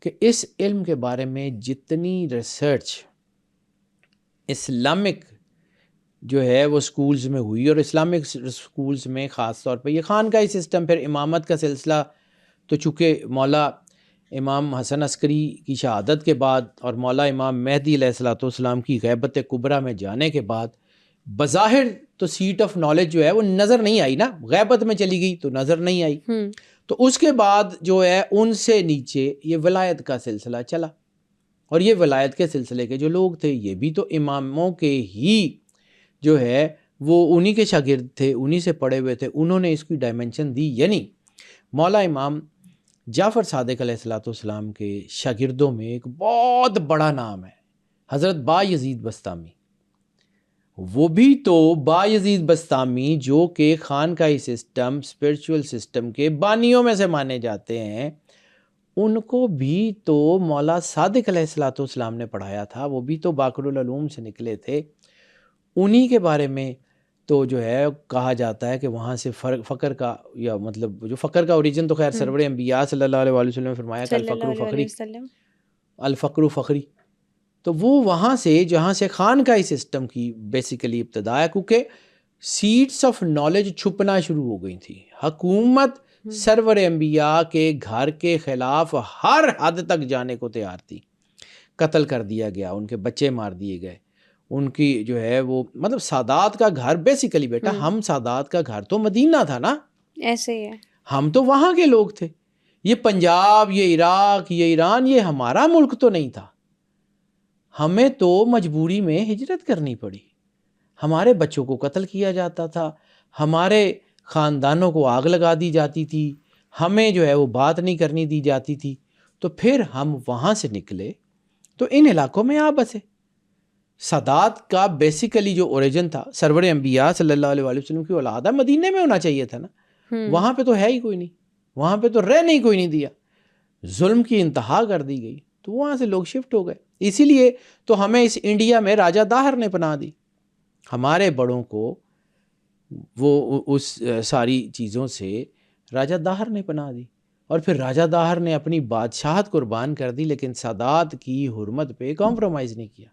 کہ اس علم کے بارے میں جتنی ریسرچ اسلامک جو ہے وہ سکولز میں ہوئی، اور اسلامک سکولز میں خاص طور پہ یہ خانقاہی سسٹم، پھر امامت کا سلسلہ تو چونکہ مولا امام حسن عسکری کی شہادت کے بعد اور مولا امام مہدی علیہ الصلوۃ والسلام کی غیبت کبریٰ میں جانے کے بعد بظاہر تو سیٹ آف نالج جو ہے وہ نظر نہیں آئی نا، غیبت میں چلی گئی تو نظر نہیں آئی۔ تو اس کے بعد جو ہے ان سے نیچے یہ ولایت کا سلسلہ چلا، اور یہ ولایت کے سلسلے کے جو لوگ تھے یہ بھی تو اماموں کے ہی جو ہے وہ انہی کے شاگرد تھے، انہی سے پڑھے ہوئے تھے، انہوں نے اس کی ڈائمنشن دی۔ یعنی مولا امام جعفر صادق علیہ الصلوۃ والسلام کے شاگردوں میں ایک بہت بڑا نام ہے حضرت با یزید بسطامی۔ وہ بھی تو با یزید بسطامی جو کہ خانقاہی سسٹم، اسپرچول سسٹم کے بانیوں میں سے مانے جاتے ہیں، ان کو بھی تو مولا صادق علیہ الصلوۃ والسلام نے پڑھایا تھا، وہ بھی تو باقر العلوم سے نکلے تھے۔ انہی کے بارے میں تو جو ہے کہا جاتا ہے کہ وہاں سے فقر کا، یا مطلب جو فقر کا اوریجن تو خیر سرور انبیاء صلی اللہ علیہ وسلم نے فرمایا کہ الفقر فخری، تو وہ وہاں سے جہاں سے خانقاہی سسٹم کی بیسیکلی ابتدا ہے، کیونکہ سیڈس آف نالج چھپنا شروع ہو گئی تھی۔ حکومت سرور انبیاء کے گھر کے خلاف ہر حد تک جانے کو تیار تھی، قتل کر دیا گیا، ان کے بچے مار دیے گئے، ان کی جو ہے وہ مطلب سادات کا گھر بیسیکلی بیٹا، ہم سادات کا گھر تو مدینہ تھا نا، ایسے ہی ہے، ہم تو وہاں کے لوگ تھے۔ یہ پنجاب، یہ عراق، یہ ایران، یہ ہمارا ملک تو نہیں تھا، ہمیں تو مجبوری میں ہجرت کرنی پڑی، ہمارے بچوں کو قتل کیا جاتا تھا، ہمارے خاندانوں کو آگ لگا دی جاتی تھی، ہمیں جو ہے وہ بات نہیں کرنی دی جاتی تھی، تو پھر ہم وہاں سے نکلے تو ان علاقوں میں آ بسے۔ سادات کا بیسیکلی جو اوریجن تھا سرور انبیاء صلی اللہ علیہ وسلم کی اولاد ہے، مدینے میں ہونا چاہیے تھا نا، وہاں پہ تو ہے ہی کوئی نہیں، وہاں پہ تو رہنے ہی کوئی نہیں دیا، ظلم کی انتہا کر دی گئی، تو وہاں سے لوگ شفٹ ہو گئے۔ اسی لیے تو ہمیں اس انڈیا میں راجہ داہر نے پناہ دی، ہمارے بڑوں کو وہ اس ساری چیزوں سے راجہ داہر نے پناہ دی، اور پھر راجہ داہر نے اپنی بادشاہت قربان کر دی، لیکن سادات کی حرمت پہ کمپرومائز نہیں کیا۔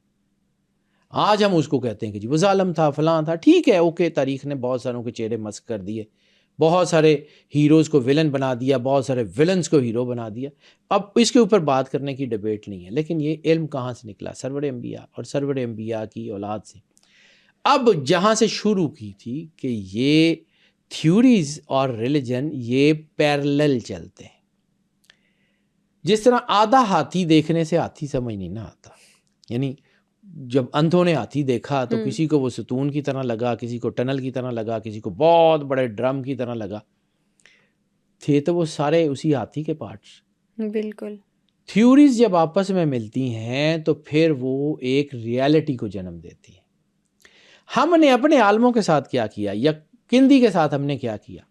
آج ہم اس کو کہتے ہیں کہ جی وہ ظالم تھا، فلاں تھا، ٹھیک ہے اوکے، تاریخ نے بہت ساروں کے چہرے مسخ کر دیے، بہت سارے ہیروز کو ویلن بنا دیا، بہت سارے ویلنز کو ہیرو بنا دیا، اب اس کے اوپر بات کرنے کی ڈیبیٹ نہیں ہے، لیکن یہ علم کہاں سے نکلا؟ سرور انبیاء اور سرور انبیاء کی اولاد سے۔ اب جہاں سے شروع کی تھی کہ یہ تھیوریز اور ریلیجن یہ پیرلل چلتے ہیں، جس طرح آدھا ہاتھی دیکھنے سے ہاتھی سمجھ نہیں نہ آتا، یعنی جب اندھوں نے ہاتھی دیکھا تو کسی کو وہ ستون کی طرح لگا، کسی کو ٹنل کی طرح لگا، کسی کو بہت بڑے ڈرم کی طرح لگا، تھے تو وہ سارے اسی ہاتھی کے پارٹس۔ بالکل، تھیوریز جب آپس میں ملتی ہیں تو پھر وہ ایک ریالٹی کو جنم دیتی ہیں۔ ہم نے اپنے عالموں کے ساتھ کیا کیا، یا کندی کے ساتھ ہم نے کیا کیا؟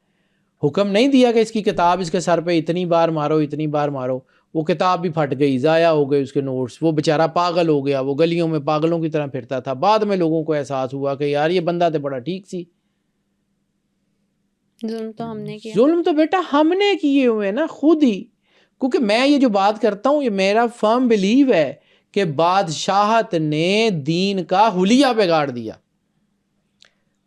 حکم نہیں دیا کہ اس کی کتاب اس کے سر پہ اتنی بار مارو اتنی بار مارو. وہ کتاب بھی پھٹ گئی, ضائع ہو گئے اس کے نوٹس, وہ بیچارہ پاگل ہو گیا, وہ گلیوں میں پاگلوں کی طرح پھرتا تھا. بعد میں لوگوں کو احساس ہوا کہ یار یہ بندہ تو بڑا ٹھیک سی. ظلم تو ہم نے کیا, ظلم تو بیٹا ہم نے کیے ہوئے نا خود ہی. کیونکہ میں یہ جو بات کرتا ہوں یہ میرا فرم بلیو ہے کہ بادشاہت نے دین کا حلیہ بگاڑ دیا.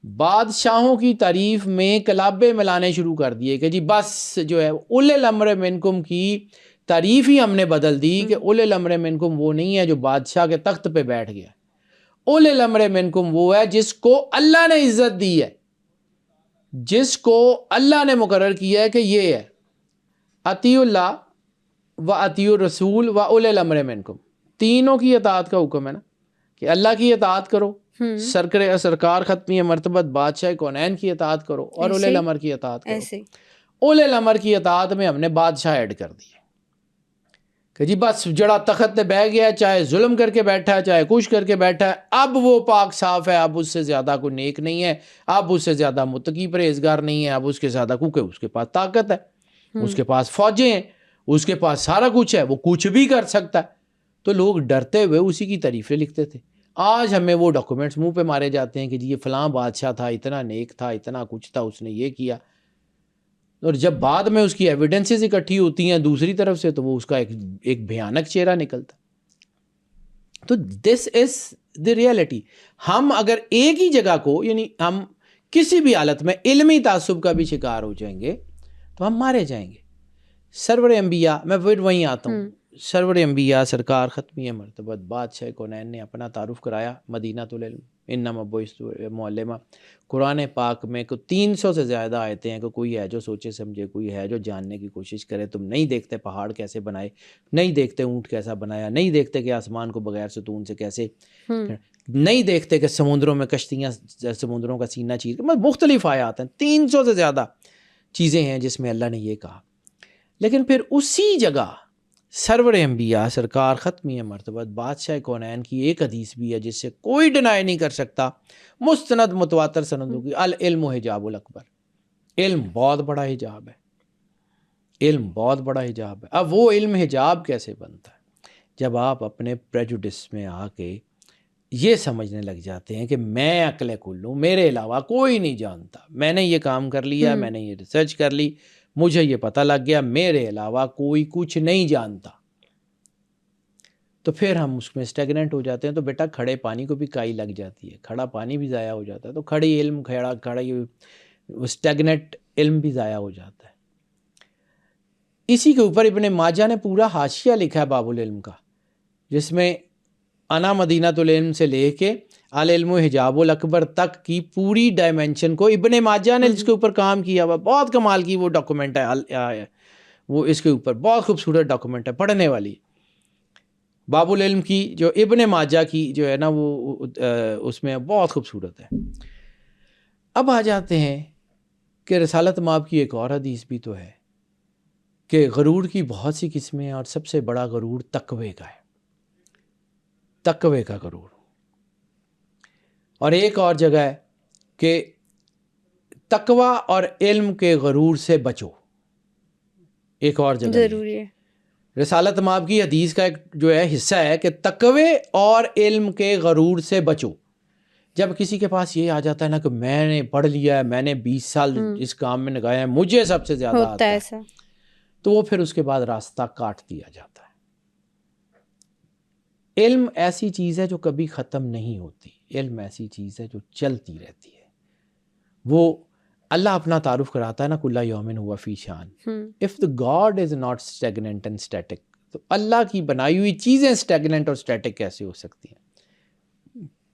بادشاہوں کی تعریف میں کلابے ملانے شروع کر دیے کہ جی بس جو ہے اولے الامر منکم کی تعریف ہی ہم نے بدل دی کہ اولے الامر منکم وہ نہیں ہے جو بادشاہ کے تخت پہ بیٹھ گیا. اولے الامر منکم وہ ہے جس کو اللہ نے عزت دی ہے, جس کو اللہ نے مقرر کیا ہے کہ یہ ہے اطیعوا اللہ و اطیعوا الرسول و اولی الامر منکم. تینوں کی اطاعت کا حکم ہے نا, کہ اللہ کی اطاعت کرو, سرکار ختمی مرتبت بادشاہ کونین کی اطاعت کرو, اور اولی الامر کی اطاعت کرو. اولی الامر کی اطاعت میں ہم نے بادشاہ ایڈ کر دی کہ جی بس جڑا تخت پہ بیٹھ گیا, چاہے ظلم کر کے بیٹھا ہے چاہے کچھ کر کے بیٹھا ہے, اب وہ پاک صاف ہے, اب اس سے زیادہ کوئی نیک نہیں ہے, اب اس سے زیادہ متقی پرہیزگار نہیں ہے, اب اس کے زیادہ, کیونکہ اس کے پاس طاقت ہے, اس کے پاس فوجیں ہیں, اس کے پاس سارا کچھ ہے, وہ کچھ بھی کر سکتا ہے. تو لوگ ڈرتے ہوئے اسی کی تعریفیں لکھتے تھے. آج ہمیں وہ ڈاکومنٹس منہ پہ مارے جاتے ہیں کہ جی یہ فلاں بادشاہ تھا, اتنا نیک تھا, اتنا کچھ تھا, اس نے یہ کیا, اور جب بعد میں اس کی ایویڈنسز اکٹھی ہوتی ہیں دوسری طرف سے تو وہ اس کا ایک بھیانک چہرہ نکلتا. تو دس از دی ریئلٹی. ہم اگر ایک ہی جگہ کو, یعنی ہم کسی بھی حالت میں علمی تعصب کا بھی شکار ہو جائیں گے تو ہم مارے جائیں گے. سرور انبیاء, میں پھر وہیں آتا ہوں, سرور انبیاء سرکار ختمی مرتبت بادشاہ کونین نے اپنا تعارف کرایا مدینہ العلم, انما بعثت معلما. قرآن پاک میں کو 300 سے زیادہ آیتیں ہیں کہ کوئی ہے جو سوچے سمجھے, کوئی ہے جو جاننے کی کوشش کرے. تم نہیں دیکھتے پہاڑ کیسے بنائے, نہیں دیکھتے اونٹ کیسا بنایا, نہیں دیکھتے کہ آسمان کو بغیر ستون سے کیسے, نہیں دیکھتے کہ سمندروں میں کشتیاں سمندروں کا سینہ چیر, مختلف آیات ہیں, 300 سے زیادہ چیزیں ہیں جس میں اللہ نے یہ کہا. لیکن پھر اسی جگہ سرور انبیاء سرکار ختمی مرتبت بادشاہ کونین کی ایک حدیث بھی ہے جس سے کوئی ڈینائی نہیں کر سکتا, مستند متواتر سندوں کی, العلم حجاب الاکبر. علم بہت بڑا حجاب ہے, علم بہت بڑا حجاب ہے. اب وہ علم حجاب کیسے بنتا ہے؟ جب آپ اپنے پریجوڈس میں آ کے یہ سمجھنے لگ جاتے ہیں کہ میں عقل کل ہوں, میرے علاوہ کوئی نہیں جانتا, میں نے یہ کام کر لیا, میں نے یہ ریسرچ کر لی, مجھے یہ پتہ لگ گیا, میرے علاوہ کوئی کچھ نہیں جانتا. تو پھر ہم اس میں اسٹیگننٹ ہو جاتے ہیں. تو بیٹا کھڑے پانی کو بھی کائی لگ جاتی ہے, کھڑا پانی بھی ضائع ہو جاتا ہے, تو کھڑی علم کھڑا اسٹیگنٹ علم بھی ضائع ہو جاتا ہے. اسی کے اوپر ابن ماجہ نے پورا حاشیہ لکھا ہے باب العلم کا, جس میں انا مدینہ العلم سے لے کے العلم حجاب الاکبر تک کی پوری ڈائمنشن کو ابن ماجہ نے جس کے اوپر کام کیا ہوا, بہت کمال کی وہ ڈاکومنٹ ہے, وہ اس کے اوپر بہت خوبصورت ڈاکومنٹ ہے, پڑھنے والی. باب العلم کی جو ابن ماجہ کی جو ہے نا وہ اس میں بہت خوبصورت ہے. اب آ جاتے ہیں کہ رسالت مآب کی ایک اور حدیث بھی تو ہے کہ غرور کی بہت سی قسمیں ہیں, اور سب سے بڑا غرور تقوی کا ہے, تقوی کا غرور. اور ایک اور جگہ ہے کہ تقوی اور علم کے غرور سے بچو, ایک اور جگہ ضروری ہے. رسالت مآب کی حدیث کا ایک جو ہے حصہ ہے کہ تقوی اور علم کے غرور سے بچو. جب کسی کے پاس یہ آ جاتا ہے نا کہ میں نے پڑھ لیا ہے, میں نے 20 سال اس کام میں لگایا ہے, مجھے سب سے زیادہ آتا ہے, تو وہ پھر اس کے بعد راستہ کاٹ دیا جاتا ہے. علم ایسی چیز ہے جو کبھی ختم نہیں ہوتی, علم ایسی چیز ہے جو چلتی رہتی ہے. وہ اللہ اپنا تعارف کراتا ہے نا, کل یوم ہوا فی شان. If the God is not stagnant and static, تو اللہ کی بنائی ہوئی چیزیں اسٹیگننٹ اور اسٹیٹک کیسے ہو سکتی ہیں؟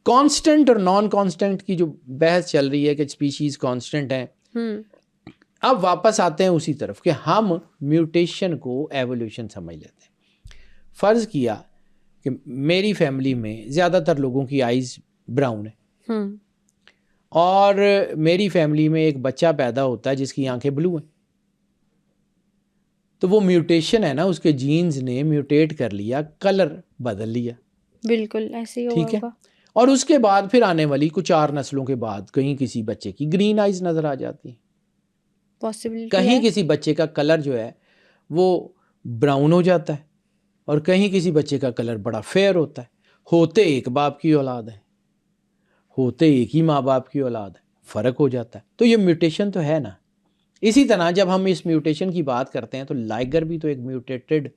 کانسٹنٹ اور نان کانسٹنٹ کی جو بحث چل رہی ہے کہ اسپیشیز کانسٹنٹ ہیں, اب واپس آتے ہیں اسی طرف کہ ہم میوٹیشن کو ایولیوشن سمجھ لیتے ہیں. فرض کیا کہ میری فیملی میں زیادہ تر لوگوں کی آئیز براؤن ہے, اور میری فیملی میں ایک بچہ پیدا ہوتا ہے جس کی آنکھیں بلو ہیں, تو وہ میوٹیشن ہے نا, اس کے جینز نے میوٹیٹ کر لیا, کلر بدل لیا. بالکل ایسے ہی ٹھیک ہے. اور اس کے بعد پھر آنے والی کچھ 4 نسلوں کے بعد کہیں کسی بچے کی گرین آئیز نظر آ جاتی ہیں. پاسبلٹی کہیں کسی بچے کا کلر جو ہے وہ براؤن ہو جاتا ہے اور کہیں کسی بچے کا کلر بڑا فیئر ہوتا ہے. ہوتے ایک باپ کی اولاد ہے, ہوتے ایک ہی ماں باپ کی اولاد ہے, فرق ہو جاتا ہے. تو یہ میوٹیشن تو ہے نا. اسی طرح جب ہم اس میوٹیشن کی بات کرتے ہیں تو لائگر بھی تو ایک میوٹیٹڈ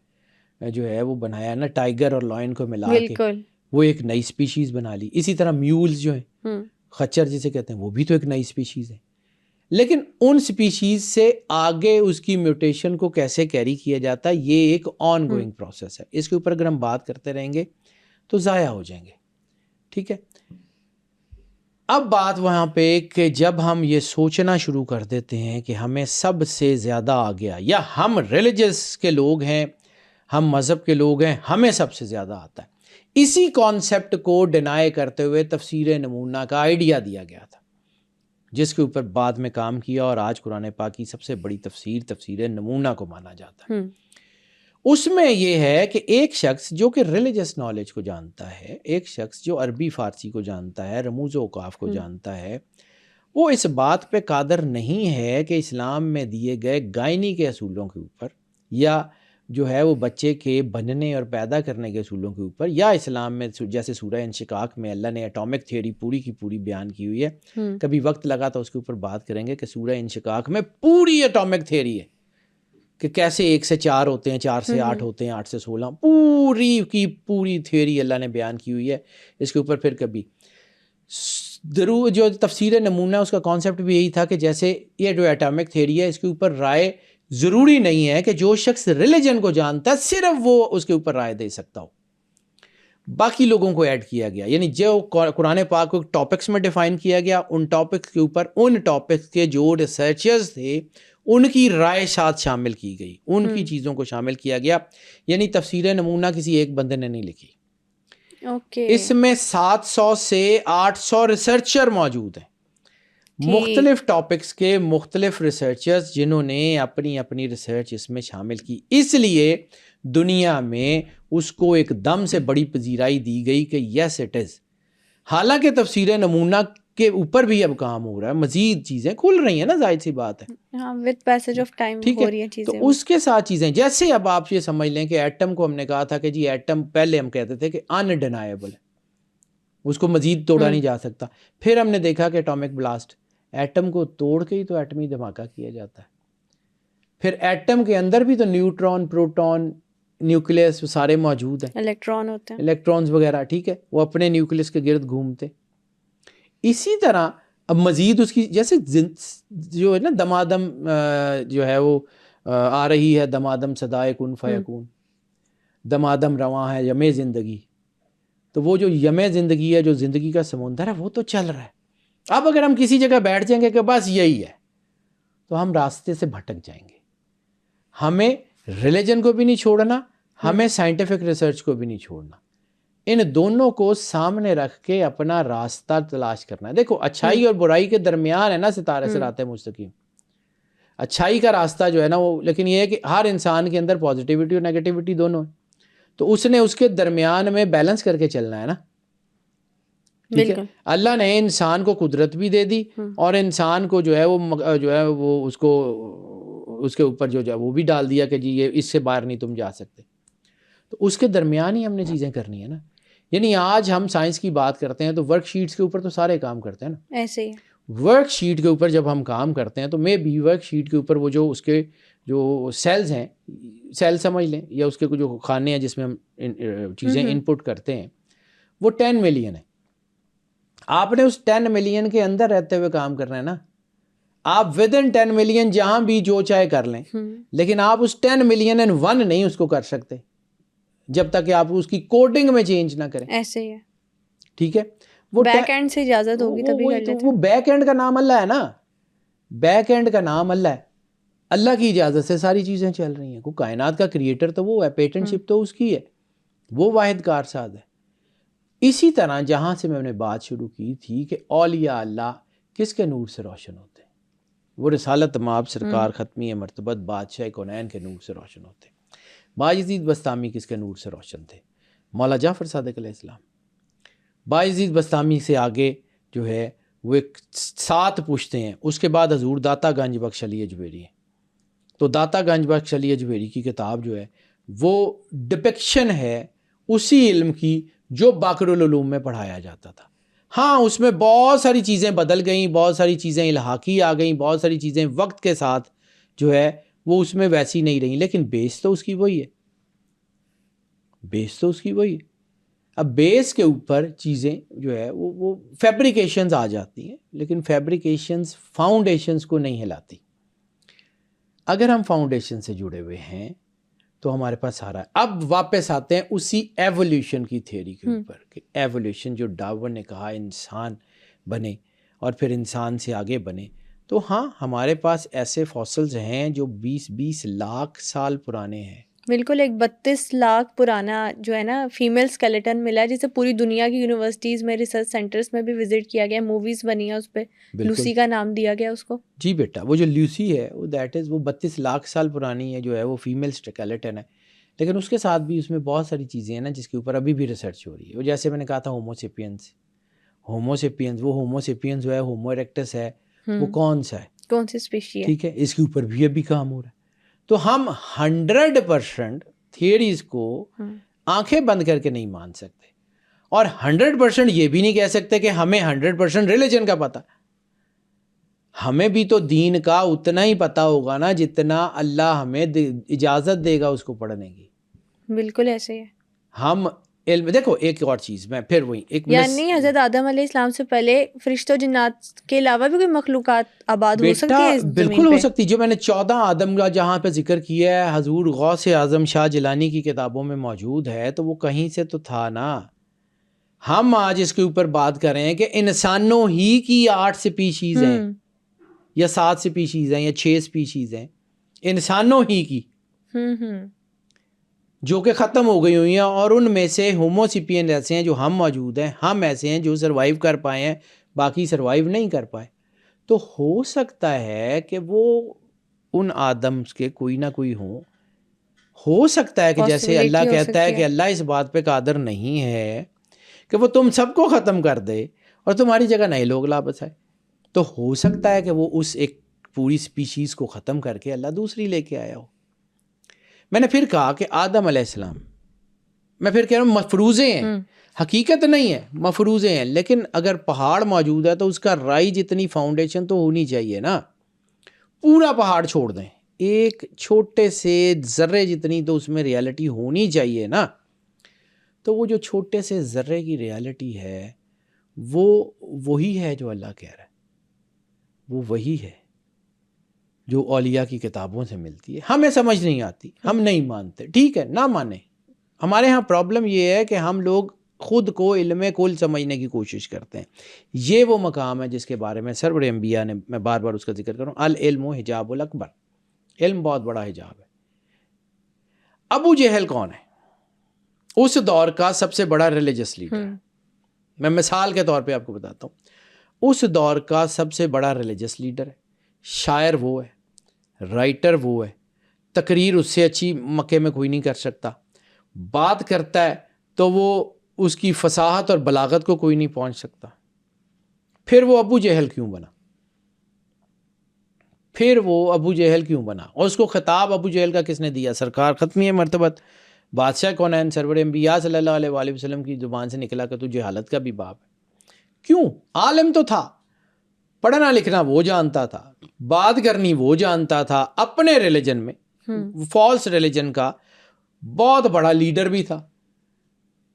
جو ہے وہ بنایا ہے نا, ٹائیگر اور لائن کو ملا کے بالکل وہ ایک نئی سپیشیز بنا لی. اسی طرح میولز جو ہیں, خچر جسے کہتے ہیں, وہ بھی تو ایک نئی سپیشیز ہے. لیکن ان سپیشیز سے آگے اس کی میوٹیشن کو کیسے کیری کیا جاتا ہے, یہ ایک آن گوئنگ پروسیس ہے. اس کے اوپر اگر ہم بات کرتے رہیں گے تو ضائع ہو جائیں گے. ٹھیک ہے, اب بات وہاں پہ کہ جب ہم یہ سوچنا شروع کر دیتے ہیں کہ ہمیں سب سے زیادہ آ گیا, یا ہم ریلیجس کے لوگ ہیں, ہم مذہب کے لوگ ہیں, ہمیں سب سے زیادہ آتا ہے, اسی کانسیپٹ کو ڈینائی کرتے ہوئے تفسیر نمونہ کا آئیڈیا دیا گیا تھا, جس کے اوپر بعد میں کام کیا اور آج قرآن پاک کی سب سے بڑی تفسیر نمونہ کو مانا جاتا ہے. اس میں یہ ہے کہ ایک شخص جو کہ ریلیجس نالج کو جانتا ہے, ایک شخص جو عربی فارسی کو جانتا ہے, رموز و اوقاف کو جانتا ہے, وہ اس بات پہ قادر نہیں ہے کہ اسلام میں دیے گئے گائنی کے اصولوں کے اوپر, یا جو ہے وہ بچے کے بننے اور پیدا کرنے کے اصولوں کے اوپر, یا اسلام میں جیسے سورہ انشقاق میں اللہ نے ایٹامک تھیوری پوری کی پوری بیان کی ہوئی ہے. کبھی وقت لگا تو اس کے اوپر بات کریں گے کہ سورہ انشقاق میں پوری ایٹامک تھیوری ہے کہ کیسے 1 سے 4 ہوتے ہیں, 4 سے 8 ہوتے ہیں, 8 سے 16, پوری کی پوری تھیوری اللہ نے بیان کی ہوئی ہے. اس کے اوپر پھر کبھی جو تفسیر نمونہ اس کا کانسیپٹ بھی یہی تھا کہ جیسے یہ جو ایٹامک تھیوری ہے اس کے اوپر رائے ضروری نہیں ہے کہ جو شخص ریلیجن کو جانتا ہے صرف وہ اس کے اوپر رائے دے سکتا ہو, باقی لوگوں کو ایڈ کیا گیا. یعنی جو قرآن پاک کو ٹاپکس میں ڈیفائن کیا گیا, ان ٹاپکس کے اوپر ان ٹاپکس کے جو ریسرچرز تھے ان کی رائے ساتھ شامل کی گئی, ان کی چیزوں کو شامل کیا گیا. یعنی تفسیر نمونہ کسی ایک بندے نے نہیں لکھی, اس میں 700 سے 800 ریسرچر موجود ہیں, مختلف ٹاپکس کے مختلف ریسرچرز جنہوں نے اپنی ریسرچ اس میں شامل کی. اس لیے دنیا میں اس کو ایک دم سے بڑی پذیرائی دی گئی کہ یس اٹ از. حالانکہ تفسیر نمونہ کے اوپر بھی اب کام ہو رہا ہے, مزید چیزیں کھل رہی ہیں نا, ظاہر سی بات ہے, with passage of time ہو رہی ہیں چیزیں. تو اس کے ساتھ چیزیں جیسے اب آپ یہ سمجھ لیں کہ ایٹم کو ہم نے کہا تھا کہ جی ایٹم پہلے ہم کہتے تھے کہ انڈینائبل ہے, اس کو مزید توڑا نہیں جا سکتا. پھر ہم نے دیکھا کہ ایٹامک بلاسٹ, ایٹم کو توڑ کے ہی تو ایٹمی دھماکہ کیا جاتا ہے. پھر ایٹم کے اندر بھی تو نیوٹران, پروٹون, نیوکلیس سارے موجود ہیں, الیکٹران ہوتے ہیں, الیکٹرانز وغیرہ, ٹھیک ہے, وہ اپنے نیوکلیس کے گرد گھومتے. اسی طرح اب مزید اس کی جیسے جو ہے نا دمادم جو ہے وہ آ رہی ہے, دمادم صدائے کن فیکون, دمادم رواں ہے یم زندگی. تو وہ جو یم زندگی ہے, جو زندگی کا سمندر ہے, وہ تو چل رہا ہے. اب اگر ہم کسی جگہ بیٹھ جائیں گے کہ بس یہی ہے, تو ہم راستے سے بھٹک جائیں گے. ہمیں ریلیجن کو بھی نہیں چھوڑنا, ہمیں سائنٹیفک ریسرچ کو بھی نہیں چھوڑنا, ان دونوں کو سامنے رکھ کے اپنا راستہ تلاش کرنا ہے. دیکھو اچھائی اور برائی کے درمیان ہے نا ستارے صراط مستقیم, اچھائی کا راستہ جو ہے نا وہ, لیکن یہ ہے کہ ہر انسان کے اندر پازیٹیوٹی اور نیگیٹیوٹی دونوں ہیں, تو اس نے اس کے درمیان میں بیلنس کر کے چلنا ہے نا. ٹھیک ہے, اللہ نے انسان کو قدرت بھی دے دی اور انسان کو جو ہے وہ اس کو اس کے اوپر جو ہے وہ بھی ڈال دیا کہ جی یہ اس سے باہر نہیں تم جا سکتے. تو اس کے درمیان ہی ہم نے چیزیں کرنی ہے نا. یعنی آج ہم سائنس کی بات کرتے ہیں تو ورک شیٹس کے اوپر تو سارے کام کرتے ہیں نا, ایسے ہی ورک شیٹ کے اوپر جب ہم کام کرتے ہیں تو میں بھی ورک شیٹ کے اوپر وہ جو اس کے جو سیلز ہیں, سیل سمجھ لیں, یا اس کے جو خانے ہیں جس میں ہم چیزیں ان پٹ کرتے ہیں, وہ 10 ملین ہے. آپ نے اس 10 ملین کے اندر رہتے ہوئے کام کرنا ہے نا. آپ ود ان 10 ملین جہاں بھی جو چاہے کر لیں, لیکن آپ اس 10 ملین اینڈ 1 نہیں اس کو کر سکتے جب تک کہ آپ اس کی کوڈنگ میں چینج نہ کریں. ایسے ہی ہے, ٹھیک ہے, وہ بیک اینڈ سے اجازت ہوگی تبھی کر لیتے. وہ بیک اینڈ کا نام اللہ ہے نا, بیک اینڈ کا نام اللہ ہے, اللہ کی اجازت سے ساری چیزیں چل رہی ہیں. کو کائنات کا کریٹر تو وہ ہے, پیٹنٹ شپ تو اس کی ہے, وہ واحد کارساز ہے. اسی طرح جہاں سے میں نے بات شروع کی تھی کہ اولیاء اللہ کس کے نور سے روشن ہوتے ہیں, وہ رسالت مآب سرکار ختمی مرتبت بادشاہ کونین کے نور سے روشن ہوتے ہیں. بایزید بستامی کس کے نور سے روشن تھے, مولا جعفر صادق علیہ السلام. بایزید بستامی سے آگے جو ہے وہ ایک 7 پشتے ہیں. اس کے بعد حضور داتا گنج بخش علی اجمیری ہیں. تو داتا گنج بخش علی اجمیری کی کتاب جو ہے وہ ڈپکشن ہے اسی علم کی جو باقر العلوم میں پڑھایا جاتا تھا. ہاں اس میں بہت ساری چیزیں بدل گئیں, بہت ساری چیزیں الحاقی آ گئیں, بہت ساری چیزیں وقت کے ساتھ جو ہے وہ اس میں ویسی نہیں رہیں, لیکن بیس تو اس کی وہی ہے, بیس تو اس کی وہی ہے. اب بیس کے اوپر چیزیں جو ہے وہ فیبریکیشنز آ جاتی ہیں, لیکن فیبریکیشنز فاؤنڈیشنز کو نہیں ہلاتی. اگر ہم فاؤنڈیشن سے جڑے ہوئے ہیں تو ہمارے پاس سارا ہے. اب واپس آتے ہیں اسی ایولیوشن کی تھیوری کے اوپر کہ ایولیوشن جو ڈارون نے کہا انسان بنے اور پھر انسان سے آگے بنے. تو ہاں ہمارے پاس ایسے فاسلز ہیں جو 20 لاکھ سال پرانے ہیں. بالکل, ایک 32 لاکھ پرانا جو ہے نا فیمیل اسکیلیٹن ملا ہے, جسے پوری دنیا کی یونیورسٹیز میں, ریسرچ سینٹرز میں بھی وزٹ کیا گیا, موویز بنی ہے اس پہ, لوسی کا نام دیا گیا اس کو. جی بیٹا, وہ جو لوسی ہے وہ دیٹ از وہ 32 لاکھ سال پرانی ہے, جو ہے وہ فیمیل اسکیلیٹن ہے. لیکن اس کے ساتھ بھی اس میں بہت ساری چیزیں ہیں نا جس کے اوپر ابھی بھی ریسرچ ہو رہی ہے. وہ جیسے میں نے کہا تھا ہوموسیپینس, وہ ہوموسیپینس جو ہے ہومو ایریکٹس ہے, وہ کون سا ہے, کون سی اسپیشی ہے, ٹھیک ہے, اس کے اوپر بھی ابھی کام ہو رہا ہے. تو ہم 100% تھیوریز کو آنکھیں بند کر کے نہیں مان سکتے, اور 100% یہ بھی نہیں کہہ سکتے کہ ہمیں 100% ریلیجن کا پتہ. ہمیں بھی تو دین کا اتنا ہی پتہ ہوگا نا جتنا اللہ ہمیں اجازت دے گا اس کو پڑھنے کی. بالکل ایسے ہی ہے. ہم علم دیکھو, ایک اور چیز میں پھر وہی یعنی حضرت آدم علیہ السلام سے پہلے فرشتوں جنات کے علاوہ بھی کوئی مخلوقات آباد ہو سکتی ہے اس زمین پہ؟ بالکل ہو سکتی. جو میں نے 14 آدم کا جہاں پہ ذکر کیا ہے حضور غوث اعظم شاہ جیلانی کی کتابوں میں موجود ہے, تو وہ کہیں سے تو تھا نا. ہم آج اس کے اوپر بات کر رہے ہیں کہ انسانوں ہی کی 8 سپیشیز ہیں یا 7 سپیشیز ہیں یا 6 سپیشیز ہیں, انسانوں ہی کی جو کہ ختم ہو گئی ہوئی ہیں, اور ان میں سے ہوموسیپین ایسے ہیں جو ہم موجود ہیں, ہم ایسے ہیں جو سروائیو کر پائے ہیں, باقی سروائیو نہیں کر پائے. تو ہو سکتا ہے کہ وہ ان آدمز کے کوئی نہ کوئی ہوں. ہو سکتا ہے کہ جیسے اللہ کہتا ہے کہ اللہ اس بات پہ قادر نہیں ہے کہ وہ تم سب کو ختم کر دے اور تمہاری جگہ نئے لوگ لاپس آئے. تو ہو سکتا ہے کہ وہ اس ایک پوری سپیشیز کو ختم کر کے اللہ دوسری لے کے آیا ہو. میں نے پھر کہا کہ آدم علیہ السلام, میں پھر کہہ رہا ہوں مفروضے ہیں, حقیقت نہیں ہے, مفروضے ہیں. لیکن اگر پہاڑ موجود ہے تو اس کا رائی جتنی فاؤنڈیشن تو ہونی چاہیے نا. پورا پہاڑ چھوڑ دیں, ایک چھوٹے سے ذرے جتنی تو اس میں ریالٹی ہونی چاہیے نا. تو وہ جو چھوٹے سے ذرے کی ریالٹی ہے وہ وہی ہے جو اللہ کہہ رہا ہے, وہ وہی ہے جو اولیاء کی کتابوں سے ملتی ہے. ہمیں سمجھ نہیں آتی, ہم نہیں مانتے, ٹھیک ہے نہ مانیں. ہمارے ہاں پرابلم یہ ہے کہ ہم لوگ خود کو علم کل سمجھنے کی کوشش کرتے ہیں. یہ وہ مقام ہے جس کے بارے میں سرور انبیاء نے, میں بار بار اس کا ذکر کروں, العلم حجاب الاکبر, علم بہت بڑا حجاب ہے. ابو جہل کون ہے؟ اس دور کا سب سے بڑا ریلیجس لیڈر. میں مثال کے طور پہ آپ کو بتاتا ہوں. اس دور کا سب سے بڑا ریلیجس لیڈر ہے, شاعر وہ ہے, رائٹر وہ ہے, تقریر اس سے اچھی مکے میں کوئی نہیں کر سکتا. بات کرتا ہے تو وہ اس کی فصاحت اور بلاغت کو کوئی نہیں پہنچ سکتا. پھر وہ ابو جہل کیوں بنا؟ اور اس کو خطاب ابو جہل کا کس نے دیا؟ سرکار ختمی مرتبت بادشاہ کونین سرور انبیاء صلی اللہ علیہ وآلہ وسلم کی زبان سے نکلا کہ تو جہالت کا بھی باب ہے. کیوں؟ عالم تو تھا, پڑھنا لکھنا وہ جانتا تھا, بات کرنی وہ جانتا تھا, اپنے ریلیجن میں فالس ریلیجن کا بہت بڑا لیڈر بھی تھا.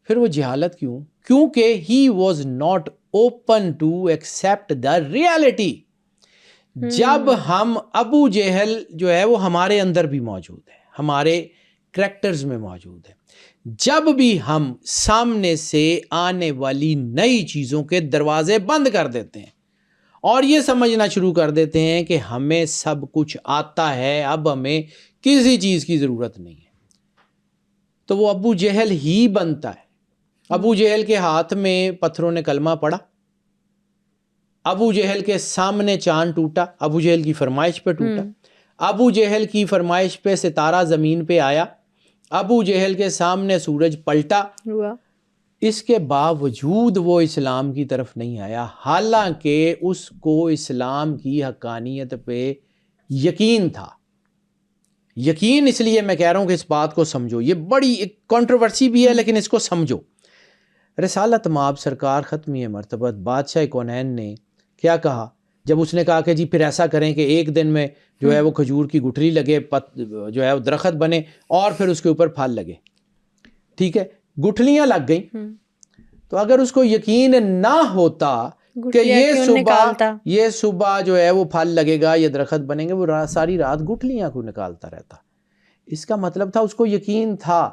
پھر وہ جہالت کیوں؟ کیونکہ he was not open to accept the reality. جب ہم ابو جہل جو ہے وہ ہمارے اندر بھی موجود ہے, ہمارے کریکٹرز میں موجود ہے. جب بھی ہم سامنے سے آنے والی نئی چیزوں کے دروازے بند کر دیتے ہیں اور یہ سمجھنا شروع کر دیتے ہیں کہ ہمیں سب کچھ آتا ہے, اب ہمیں کسی چیز کی ضرورت نہیں ہے, تو وہ ابو جہل ہی بنتا ہے. ابو جہل کے ہاتھ میں پتھروں نے کلمہ پڑھا, ابو جہل کے سامنے چاند ٹوٹا, ابو جہل کی فرمائش پہ ٹوٹا, ابو جہل کی فرمائش پہ ستارہ زمین پہ آیا, ابو جہل کے سامنے سورج پلٹا. اس کے باوجود وہ اسلام کی طرف نہیں آیا، حالانکہ اس کو اسلام کی حقانیت پہ یقین تھا۔ یقین اس لیے میں کہہ رہا ہوں کہ اس بات کو سمجھو، یہ بڑی ایک کنٹروورسی بھی ہے لیکن اس کو سمجھو۔ رسالت مآب سرکار ختمی مرتبت بادشاہ کونین نے کیا کہا جب اس نے کہا کہ جی پھر ایسا کریں کہ ایک دن میں جو ہے وہ کھجور کی گٹھلی لگے، جو ہے وہ درخت بنے اور پھر اس کے اوپر پھل لگے، ٹھیک ہے، گٹھلیاں لگ گئیں۔ تو اگر اس کو یقین نہ ہوتا کہ یہ صبح جو ہے وہ پھل لگے گا، یہ درخت بنیں گے، وہ ساری رات گٹھلیاں کو نکالتا رہتا۔ اس کا مطلب تھا اس کو یقین تھا،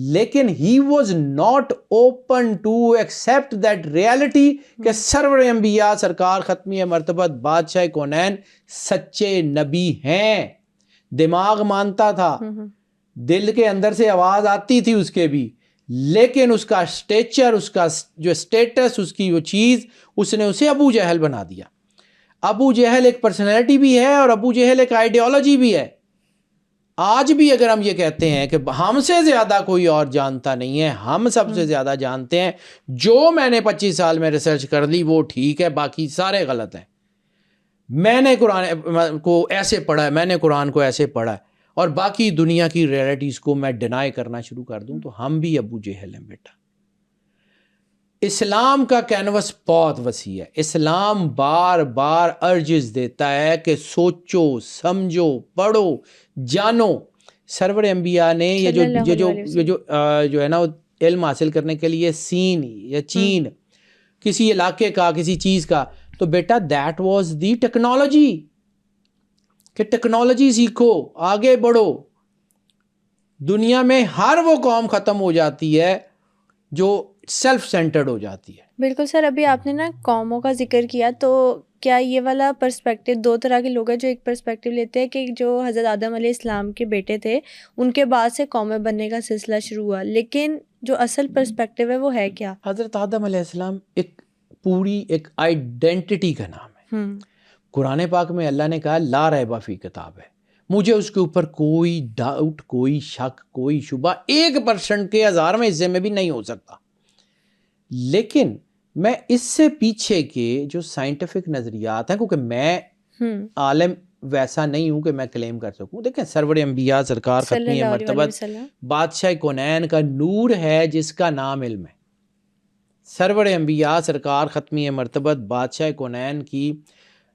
لیکن he was not open to accept that reality کہ سرور انبیاء سرکار ختمی مرتبت بادشاہ کونین سچے نبی ہیں۔ دماغ مانتا تھا، دل کے اندر سے آواز آتی تھی اس کے بھی، لیکن اس کا اسٹیچر، اس کا جو اسٹیٹس، اس کی وہ چیز، اس نے اسے ابو جہل بنا دیا۔ ابو جہل ایک پرسنالٹی بھی ہے اور ابو جہل ایک آئیڈیالوجی بھی ہے۔ آج بھی اگر ہم یہ کہتے ہیں کہ ہم سے زیادہ کوئی اور جانتا نہیں ہے، ہم سب سے زیادہ جانتے ہیں، جو میں نے 25 سال میں ریسرچ کر لی وہ ٹھیک ہے، باقی سارے غلط ہیں، میں نے قرآن کو ایسے پڑھا ہے، میں نے قرآن کو ایسے پڑھا ہے، اور باقی دنیا کی ریئلٹیز کو میں ڈینائی کرنا شروع کر دوں، تو ہم بھی ابو جہل ہیں بیٹا۔ اسلام کا کینوس بہت وسیع ہے۔ اسلام بار بار ارجز دیتا ہے کہ سوچو، سمجھو، پڑھو، جانو۔ سرور انبیاء نے یہ جو ہے نا علم حاصل کرنے کے لیے سین یا چین کسی علاقے کا، کسی چیز کا، تو بیٹا دیٹ واز دی ٹیکنالوجی، کہ ٹیکنالوجی سیکھو، آگے بڑھو۔ دنیا میں ہر وہ قوم ختم ہو جاتی ہے جو سیلف سینٹرڈ ہو جاتی ہے۔ بالکل سر، ابھی آپ نے نا قوموں کا ذکر کیا، تو کیا یہ والا پرسپیکٹیو، دو طرح کے لوگ ہیں جو ایک پرسپیکٹیو لیتے ہیں کہ جو حضرت آدم علیہ السلام کے بیٹے تھے ان کے بعد سے قومیں بننے کا سلسلہ شروع ہوا، لیکن جو اصل پرسپیکٹیو ہے وہ ہے کیا؟ حضرت آدم علیہ السلام ایک پوری ایک آئیڈینٹی کا نام ہے۔ قرآن پاک میں اللہ نے کہا لا ریب فی کتاب ہے، مجھے اس کے اوپر کوئی ڈاؤٹ، کوئی شک، کوئی شبہ 1% کے 1000 میں حصے میں بھی نہیں ہو سکتا۔ لیکن میں اس سے پیچھے کے جو سائنٹیفک نظریات ہیں، کیونکہ میں عالم ویسا نہیں ہوں کہ میں کلیم کر سکوں، دیکھیں سرور انبیاء سرکار ختمی مرتبت بادشاہ کونین کا نور ہے جس کا نام علم ہے۔ سرور انبیاء سرکار ختمی مرتبت بادشاہ کونین کی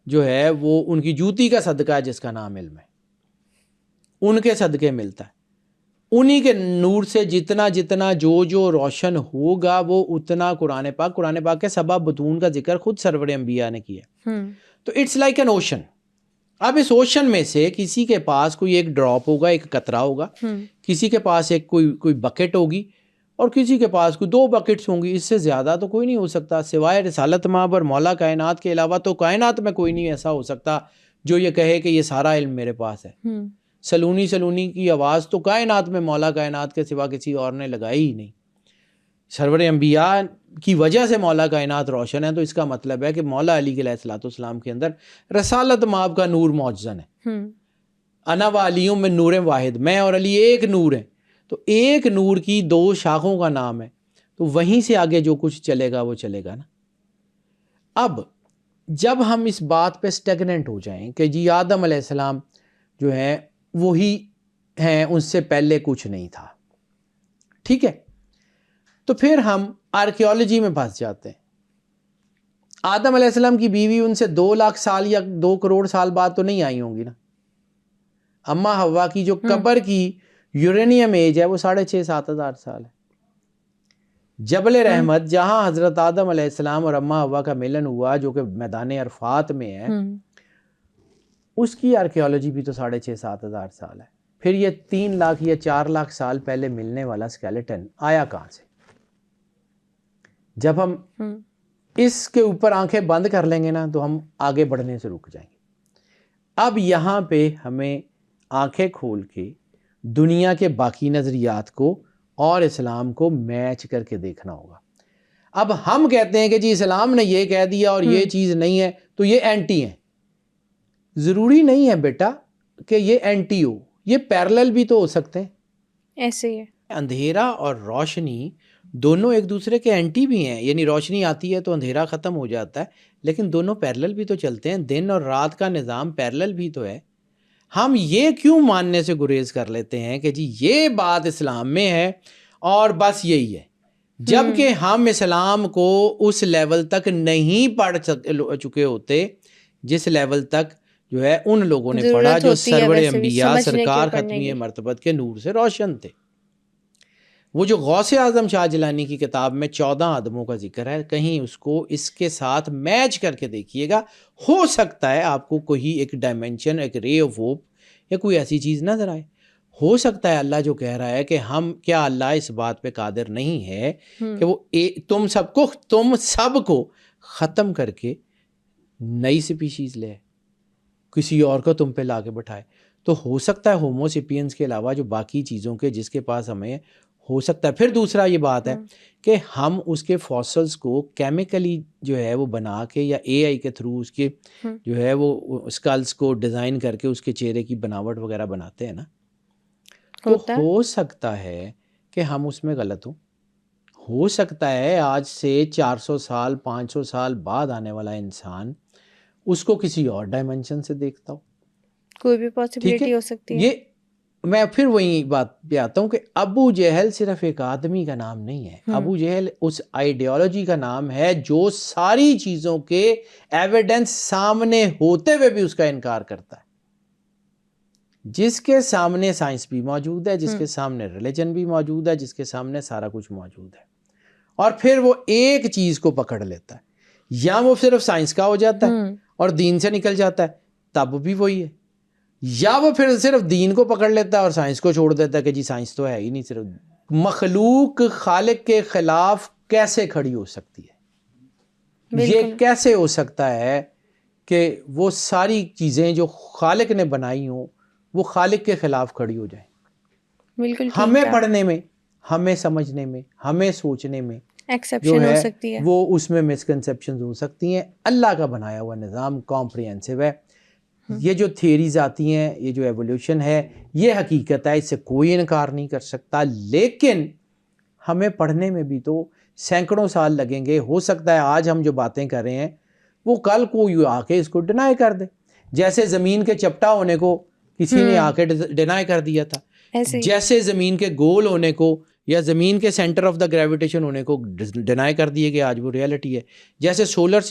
جو ہے وہ ان کی جوتی کا صدقہ ہے جس کا نام علم ہے، ان کے صدقے ملتا ہے۔ انہی کے نور سے جتنا جو روشن ہوگا وہ اتنا قرآن پاک کے سبع بطون کا ذکر خود سرور انبیاء نے کیا۔ تو اٹس لائک این اوشن۔ اب اس اوشن میں سے کسی کے پاس کوئی ایک ڈراپ ہوگا، ایک قطرہ ہوگا، کسی کے پاس ایک کوئی بکٹ ہوگی، اور کسی کے پاس کوئی 2 بکٹس ہوں گی۔ اس سے زیادہ تو کوئی نہیں ہو سکتا سوائے رسالت مآب اور مولا کائنات کے علاوہ، تو کائنات میں کوئی نہیں ایسا ہو سکتا جو یہ کہے کہ یہ سارا علم میرے پاس ہے۔ سلونی کی آواز تو کائنات میں مولا کائنات کے سوا کسی اور نے لگائی ہی نہیں۔ سرور انبیاء کی وجہ سے مولا کائنات روشن ہے، تو اس کا مطلب ہے کہ مولا علی علیہ الصلوۃ والسلام کے اندر رسالت مآب کا نور موجزن ہے۔ انا و علیوں میں نور واحد، میں اور علی ایک نور ہیں، تو ایک نور کی 2 شاخوں کا نام ہے، تو وہیں سے آگے جو کچھ چلے گا وہ چلے گا نا۔ اب جب ہم اس بات پہ سٹیگننٹ ہو جائیں کہ جی آدم علیہ السلام جو ہیں وہی ہیں، ان سے پہلے کچھ نہیں تھا، ٹھیک ہے، تو پھر ہم آرکیولوجی میں پھنس جاتے ہیں۔ آدم علیہ السلام کی بیوی ان سے 2 لاکھ سال یا 2 کروڑ سال بعد تو نہیں آئی ہوں گی نا۔ اما حوا کی جو قبر کی یورینیم ایج ہے وہ 6,500-7 ہزار سال ہے۔ جبل رحمت جہاں حضرت آدم علیہ السلام اور اما حوا کا ملن ہوا، جو کہ میدان عرفات میں ہے، اس کی آرکیولوجی بھی تو 6,500-7 ہزار سال ہے۔ پھر یہ 3 لاکھ یا 4 لاکھ سال پہلے ملنے والا اسکیلیٹن آیا کہاں سے؟ جب ہم اس کے اوپر آنکھیں بند کر لیں گے نا تو ہم آگے بڑھنے سے رک جائیں گے۔ اب یہاں پہ ہمیں آنکھیں کھول کے دنیا کے باقی نظریات کو اور اسلام کو میچ کر کے دیکھنا ہوگا۔ اب ہم کہتے ہیں کہ جی اسلام نے یہ کہہ دیا اور یہ چیز نہیں ہے تو یہ اینٹی ہیں۔ ضروری نہیں ہے بیٹا کہ یہ اینٹی ہو، یہ پیرلل بھی تو ہو سکتے ہیں۔ ایسے ہی ہے۔ اندھیرا اور روشنی دونوں ایک دوسرے کے اینٹی بھی ہیں، یعنی روشنی آتی ہے تو اندھیرا ختم ہو جاتا ہے، لیکن دونوں پیرلل بھی تو چلتے ہیں، دن اور رات کا نظام پیرلل بھی تو ہے۔ ہم یہ کیوں ماننے سے گریز کر لیتے ہیں کہ جی یہ بات اسلام میں ہے اور بس یہی ہے، جبکہ ہم اسلام کو اس لیول تک نہیں پڑھ چکے ہوتے جس لیول تک جو ہے ان لوگوں نے پڑھا جو سرور انبیاء سرکار ختمی مرتبت کے نور سے روشن تھے۔ وہ جو غوث اعظم شاہ جیلانی کی کتاب میں 14 آدموں کا ذکر ہے، کہیں اس کو اس کے ساتھ میچ کر کے دیکھیے گا، ہو سکتا ہے آپ کو کوئی ایک ڈائمینشن، ایک رے آف ہوپ یا کوئی ایسی چیز نظر آئے۔ ہو سکتا ہے اللہ جو کہہ رہا ہے کہ کیا اللہ اس بات پہ قادر نہیں ہے کہ وہ تم سب کو ختم کر کے نئی سپیشیز لے، کسی اور کو تم پہ لا کے بٹھائے۔ تو ہو سکتا ہے ہومو سیپینز کے علاوہ جو باقی چیزوں کے جس کے پاس ہمیں ہو سکتا ہے۔ پھر دوسرا یہ بات ہے کہ ہم اس کے فاسلز کو کیمیکلی جو ہے وہ بنا کے یا اے آئی کے تھرو اس کے جو ہے وہ اسکلز کو ڈیزائن کر کے اس کے چہرے کی بناوٹ وغیرہ بناتے ہیں نا، تو ہو سکتا ہے کہ ہم اس میں غلط ہوں۔ ہو سکتا ہے آج سے 400 سال 500 سال بعد آنے والا انسان اس کو کسی اور ڈائمینشن سے دیکھتا ہو، کوئی بھی پاسبلٹی ہو سکتی ہے۔ یہ میں پھر وہی بات پہ آتا ہوں کہ ابو جہل صرف ایک آدمی کا نام نہیں ہے، ابو جہل اس آئیڈیالوجی کا نام ہے جو ساری چیزوں کے ایویڈنس سامنے ہوتے ہوئے بھی اس کا انکار کرتا ہے، جس کے سامنے سائنس بھی موجود ہے، جس کے سامنے ریلیجن بھی موجود ہے، جس کے سامنے سارا کچھ موجود ہے، اور پھر وہ ایک چیز کو پکڑ لیتا ہے، یا وہ صرف سائنس کا ہو جاتا ہے اور دین سے نکل جاتا ہے، تب بھی وہی ہے، یا وہ پھر صرف دین کو پکڑ لیتا ہے اور سائنس کو چھوڑ دیتا ہے کہ جی سائنس تو ہے ہی نہیں۔ صرف مخلوق خالق کے خلاف کیسے کھڑی ہو سکتی ہے؟ یہ کیسے ہو سکتا ہے کہ وہ ساری چیزیں جو خالق نے بنائی ہوں وہ خالق کے خلاف کھڑی ہو جائیں؟ بالکل ہمیں پڑھنے میں، ہمیں سمجھنے میں، ہمیں سوچنے میں ایکسیپشن ہو سکتی ہے، وہ اس میں مسکنسیپشنز ہو سکتی ہیں۔ اللہ کا بنایا ہوا نظام کمپریہنسو ہے۔ یہ جو تھیریز آتی ہیں، یہ جو ایولیوشن ہے، یہ حقیقت ہے، اس سے کوئی انکار نہیں کر سکتا، لیکن ہمیں پڑھنے میں بھی تو سینکڑوں سال لگیں گے۔ ہو سکتا ہے آج ہم جو باتیں کر رہے ہیں وہ کل کو آ کے اس کو ڈینائی کر دے، جیسے زمین کے چپٹا ہونے کو کسی نے آ کے ڈینائی کر دیا تھا، جیسے زمین کے گول ہونے کو یا زمین کے سینٹر آف دا گریویٹیشن ہونے کو ڈینائی کر دیے گئے، آج وہ ریئلٹی ہے، جیسے سولر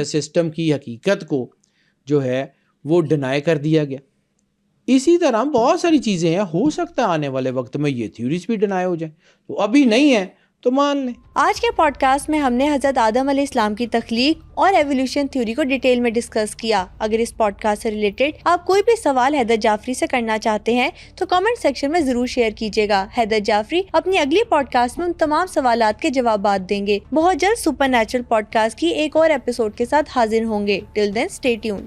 سسٹم کی حقیقت کو جو ہے وہ ڈینائی کر دیا گیا۔ اسی طرح بہت ساری چیزیں ہیں، ہو سکتا ہے آنے والے وقت میں یہ تھیوریز بھی ڈینائی ہو جائیں، تو ابھی نہیں ہے تو مان لیں۔ آج کے پوڈ کاسٹ میں ہم نے حضرت آدم علیہ السلام کی تخلیق اور ایولیوشن تھیوری کو ڈیٹیل میں ڈسکس کیا۔ اگر اس پوڈ کاسٹ سے ریلیٹڈ آپ کوئی بھی سوال حیدر جعفری سے کرنا چاہتے ہیں تو کامنٹ سیکشن میں ضرور شیئر کیجیے گا۔ حیدر جعفری اپنی اگلی پوڈ کاسٹ میں ان تمام سوالات کے جوابات دیں گے۔ بہت جلد سپر نیچرل پوڈ کاسٹ کی ایک اور ایپیسوڈ کے ساتھ حاضر ہوں گے۔ ٹل دین اسٹے ٹیونڈ۔